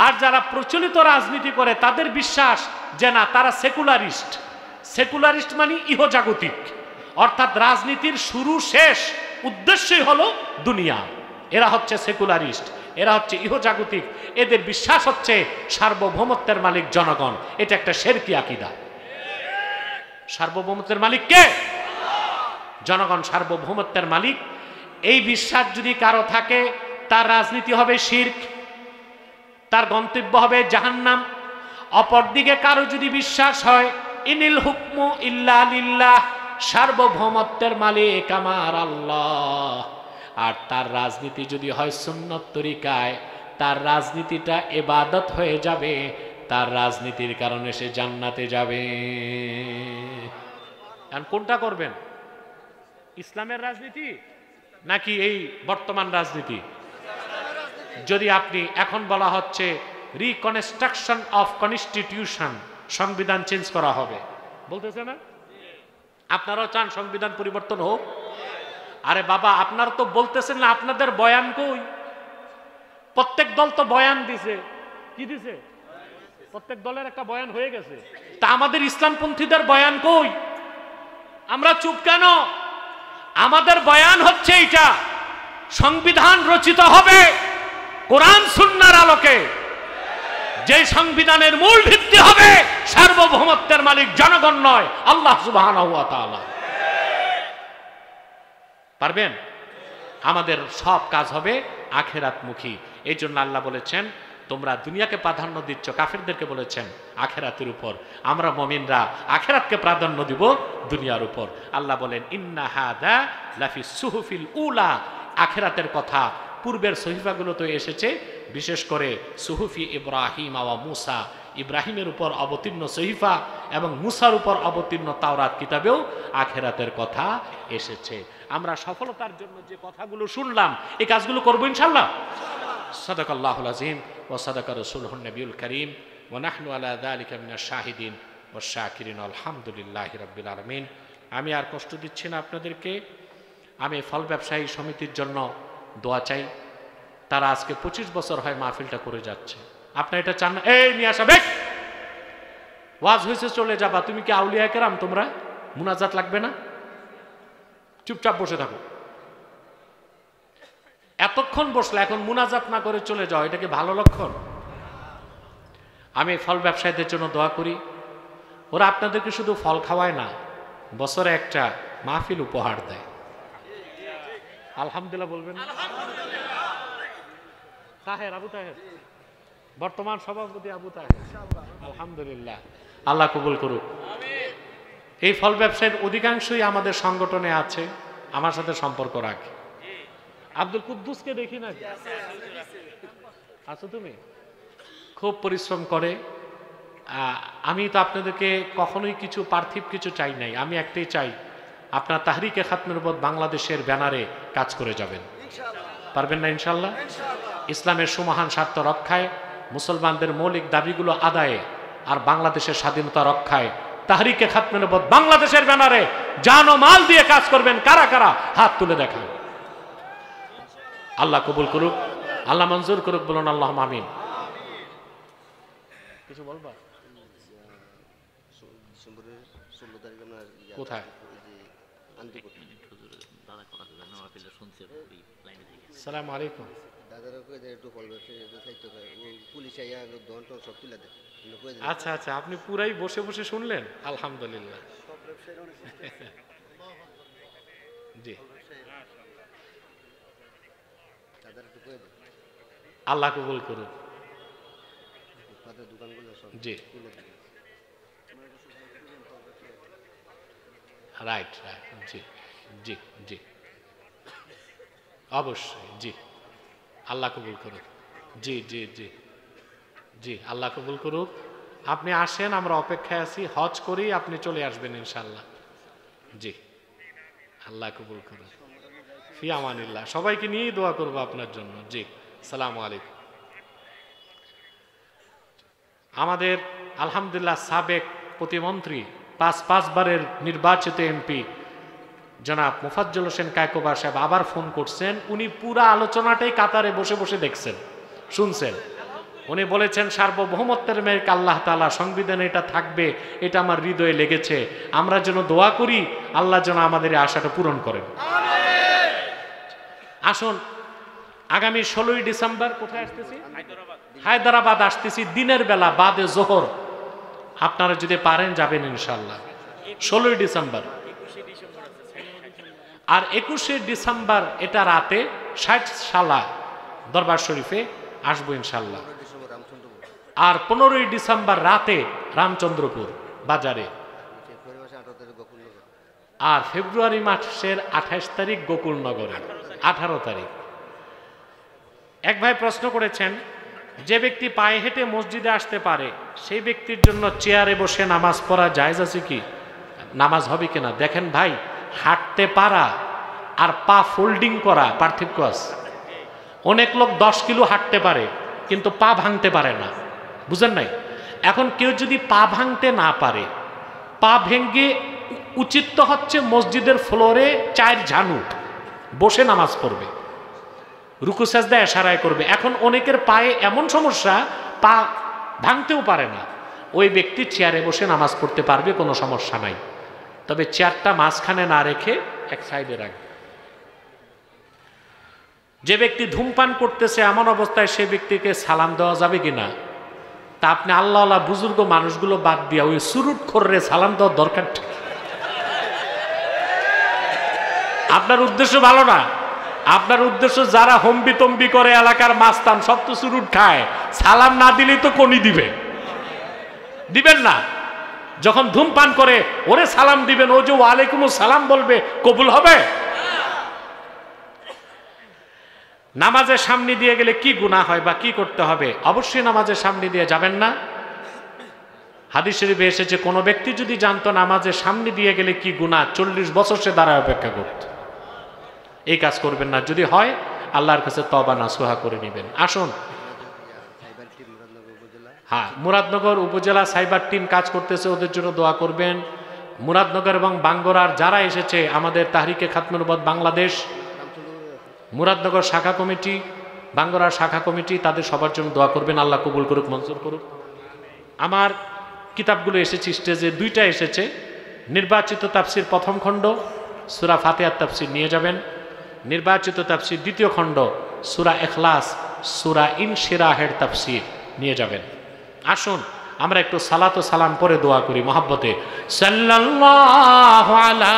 আর যারা প্রচলিত রাজনীতি করে তাদের বিশ্বাস যে না, তারা সেকুলারিস্ট। সেকুলারিস্ট মানে ইহজাগতিক, অর্থাৎ রাজনীতির শুরু শেষ উদ্দেশ্যই হলো দুনিয়া। এরা হচ্ছে সেকুলারিস্ট, এরা হচ্ছে ইহজাগতিক। এদের বিশ্বাস হচ্ছে সার্বভৌমত্বের মালিক জনগণ। এটা একটা শিরকি আকীদা। সার্বভৌমত্বের মালিক কে? জনগণ সার্বভৌমত্বের মালিক। এই বিশ্বাস যদি কারো থাকে তার রাজনীতি হবে শিরক, তার গন্তব্য হবে জাহান্নাম। অপরদিকে কারো যদি বিশ্বাস হয় ইনিল হুকমু ইল্লা লিল্লাহ, সার্বভৌমত্বের মালিক আমার আল্লাহ, আর তার রাজনীতি যদি হয় সুন্নত তরিকায়, তার রাজনীতিটা ইবাদত হয়ে যাবে, তার রাজনীতির কারণে সে জান্নাতে যাবে। এখন কোনটা করবেন? ইসলামের রাজনীতি নাকি এই বর্তমান রাজনীতি? যদি আপনি এখন বলা হচ্ছে রিকনস্ট্রাকশন অফ কনস্টিটিউশন, সংবিধান চেঞ্জ করা হবে বলতেছে না? আপনারাও চান সংবিধান পরিবর্তন হোক? আরে বাবা, আপনারা তো বলতেছেন না, আপনাদের বয়ান কই? প্রত্যেক দল তো বয়ান দিছে। কি দিছে? প্রত্যেক দলের একটা বয়ান হয়ে গেছে। তা আমাদের ইসলামপন্থীদের বয়ান কই? আমরা চুপ কেন? আমাদের বয়ান হচ্ছে এইটা, সংবিধান রচিত হবে কোরআন সুন্নাহর আলোকে, যে সংবিধানের মূল ভিত্তি হবে সার্বভৌমত্বের মালিক জনগণ নয় আল্লাহ সুবহানাহু ওয়া তাআলা। পারবেন? আমাদের সব কাজ হবে আখেরাতমুখী। এই জন্য আল্লাহ বলেছেন তোমরা দুনিয়াকে প্রাধান্য দিচ্ছ, কাফেরদেরকে বলেছেন আখেরাতের উপর। আমরা মুমিনরা আখেরাতকে প্রাধান্য দিব দুনিয়ার উপর। আল্লাহ বলেন ইন্না হাদা লাফি সুহুফিল উলা, আখেরাতের কথা পূর্বের সহিফাগুলোতে এসেছে, বিশেষ করে সুহুফি ইব্রাহিম ওয়া মুসা, ইব্রাহিমের উপর অবতীর্ণ সহিফা এবং মুসার উপর অবতীর্ণ তাওরাত কিতাবেও আখেরাতের কথা এসেছে। আমরা সফলতার জন্য যে কথাগুলো শুনলাম এই কাজগুলো করবো ইনশাআল্লাহ। সাদাকাল্লাহুল আযীম ওয়া সাদাকা রাসূলুহুন নবিয়ুল কারীম। ওয়া নাহনু আলা যালিকা মিনাশ শাহিদিন ওয়াশ শাকিরিন আলহামদুলিল্লাহি রাব্বিল আলামিন। আমি আর কষ্ট দিচ্ছি না আপনাদেরকে। আমি ফল ব্যবসায়ী সমিতির জন্য দোয়া চাই। তারা আজকে 25 বছর হয় মাহফিলটা করে যাচ্ছে। আপনি এটা চান না? এই নিয়ে আসা বেক, ওয়াজ হয়েছে চলে যাবা। তুমি কি আউলিয়া কেরাম? তোমরা মুনাজাত লাগবে না? চুপচাপ বসে থাকো। এতক্ষণ বসলে এখন মুনাজাত না করে চলে যাও, এটা কি ভালো লক্ষণ? আমি ফল ব্যবসায়ীদের জন্য দোয়া করি। ওরা আপনাদেরকে শুধু ফল খাওয়ায় না, বছরে একটা মাহফিল উপহার দেয়। আলহামদুলিল্লাহ বলবেন। তাহের, আবু তাহের, বর্তমান সভাপতি আবু তাহের, আলহামদুলিল্লাহ, আল্লাহ কবুল করুক। এই ফল ব্যবসায়ীর অধিকাংশই আমাদের সংগঠনে আছে, আমার সাথে সম্পর্ক রাখে। আব্দুল কুদ্দুসকে দেখি না? আছো তুমি? খুব পরিশ্রম করে। আমি তো আপনাদেরকে কখনোই কিছু পার্থিব কিছু চাই নাই। আমি একটাই চাই, আপনার তাহরিকে খাতমে নবুয়ত বাংলাদেশের ব্যানারে কাজ করে যাবেন। পারবেন না ইনশাল্লাহ? ইসলামের সুমহান স্বার্থ রক্ষায়, মুসলমানদের মৌলিক দাবিগুলো আদায়ে আর বাংলাদেশের স্বাধীনতা রক্ষায় তাহরিকে খাতমে নবুয়ত বাংলাদেশের ব্যানারে জান ও মাল দিয়ে কাজ করবেন। কারা কারা হাত তুলে দেখান। আল্লাহ কবুল করুক, আল্লাহ মঞ্জুর করুক। বলুন আল্লাহ আমিন। কিছু বলবা? কোথায়? আসসালামু আলাইকুম। আচ্ছা আচ্ছা, আপনি পুরাই বসে বসে শুনলেন? আলহামদুলিল্লাহ। জি, আল্লাহ কবুল করুন। জি, রাইট রাইট, জি জি জি, অবশ্যই, জি, আল্লাহ কবুল করুক। জি জি জি জি, আল্লাহ কবুল করুক। আপনি আসেন, আমরা অপেক্ষায় আছি। হজ করি, আপনি চলে আসবেন ইনশাল্লাহ। জি, আল্লাহ কবুল করুন। ফি আমানিল্লাহ। সবাইকে নিয়েই দোয়া করবো আপনার জন্য। জি, আসসালামু আলাইকুম। আমাদের আলহামদুলিল্লাহ সাবেক প্রতিমন্ত্রী, পাঁচবারের নির্বাচিত এমপি জনাব মুফাজ্জল হোসেন কায়কোবার সাহেব আবার ফোন করছেন। উনি পুরা আলোচনাটাই কাতারে বসে বসে দেখছেন, শুনছেন। উনি বলেছেন সার্বভৌমত্বের মেয়েক আল্লাহ তাআলা সংবিধানে এটা থাকবে, এটা আমার হৃদয়ে লেগেছে। আমরা যেন দোয়া করি আল্লাহ যেন আমাদের এই আশাটা পূরণ করেন। আসুন, আগামী 16ই ডিসেম্বর কোথায় আসতেছি? হায়দ্রাবাদ আসতেছি। দিনের বেলা বাদে জোহর। আপনারা যদি পারেন যাবেন ইনশাল্লাহ। 16ই ডিসেম্বর আর 21শে ডিসেম্বর এটা রাতে 60 শালা দরবার শরীফে আসবো ইনশাল্লাহ। আর 15ই ডিসেম্বর রাতে রামচন্দ্রপুর বাজারে। আর ফেব্রুয়ারি মাসের 28 তারিখ গোকুলনগরে। 18 তারিখ। এক ভাই প্রশ্ন করেছেন, যে ব্যক্তি পায়ে হেঁটে মসজিদে আসতে পারে সেই ব্যক্তির জন্য চেয়ারে বসে নামাজ পড়া জায়েজ আছে কি? নামাজ হবে কিনা? দেখেন ভাই, হাঁটতে পারা আর পা ফোল্ডিং করা পার্থক্য আছে। অনেক লোক 10 কিলো হাঁটতে পারে কিন্তু পা ভাঙতে পারে না, বুঝেন নাই? এখন কেউ যদি পা ভাঙতে না পারে, পা ভেঙে উচিত তো হচ্ছে মসজিদের ফ্লোরে 4 ঝানু বসে নামাজ পড়বে, রুকু সাজদা ইশারায় করবে। এখন অনেকের পায়ে এমন সমস্যা, পা ভাঙতেও পারে না, ওই ব্যক্তি চেয়ারে বসে নামাজ পড়তে পারবে, কোনো সমস্যা নাই। তবে চেয়ারটা মাঝখানে না রেখে এক সাইডে রাখবে। যে ব্যক্তি ধূমপান করতেছে এমন অবস্থায় সে ব্যক্তিকে সালাম দেওয়া যাবে কিনা? তা আপনি আল্লাহ বুজুর্গ মানুষগুলো বাদ দিয়া ওই সুরুট খোররে সালাম দেওয়ার দরকার। আপনার উদ্দেশ্য ভালো না। আপনার উদ্দেশ্য যারা হম্বি তম্বি করে, এলাকার মাস্তান, সব তো সুরুট খায়, সালাম না দিলেই তো কোনি দিবে, দিবেন না। যখন ধূমপান করে ওরে সালাম দিবেন, ও যে ওয়ালাইকুম সালাম বলবে, কবুল হবে? নামাজের সামনে দিয়ে গেলে কি গুনাহ হয় বা কি করতে হবে? অবশ্যই নামাজের সামনে দিয়ে যাবেন না। হাদিস শরীফে এসেছে, কোনো ব্যক্তি যদি জানতো নামাজের সামনে দিয়ে গেলে কি গুনাহ, 40 বছর সে দাঁড়ায় অপেক্ষা করত। এই কাজ করবেন না। যদি হয় আল্লাহর কাছে তওবা নাসুহা করে নেবেন। আসুন, হ্যাঁ, মুরাদনগর উপজেলা সাইবার টিম কাজ করতেছে, ওদের জন্য দোয়া করবেন। মুরাদনগর এবং বাঙ্গরার যারা এসেছে আমাদের তাহরিকে খাতমুল উম্মত বাংলাদেশ মুরাদনগর শাখা কমিটি, বাঙ্গরার শাখা কমিটি, তাদের সবার জন্য দোয়া করবেন। আল্লাহ কবুল করুক, মঞ্জুর করুক। আমার কিতাবগুলো এসেছে, স্টেজে দুইটা এসেছে। নির্বাচিত তাফসির প্রথম খণ্ড সূরা ফাতিহার তাফসির নিয়ে যাবেন। নির্বাচিত তাফসির দ্বিতীয় খণ্ড সূরা ইখলাস, সূরা ইনশিরাহের তাফসির নিয়ে যাবেন। আসুন আমরা একটু সালাত ও সালাম পরে দোয়া করি মহব্বতে। সাল্লাল্লাহু আলা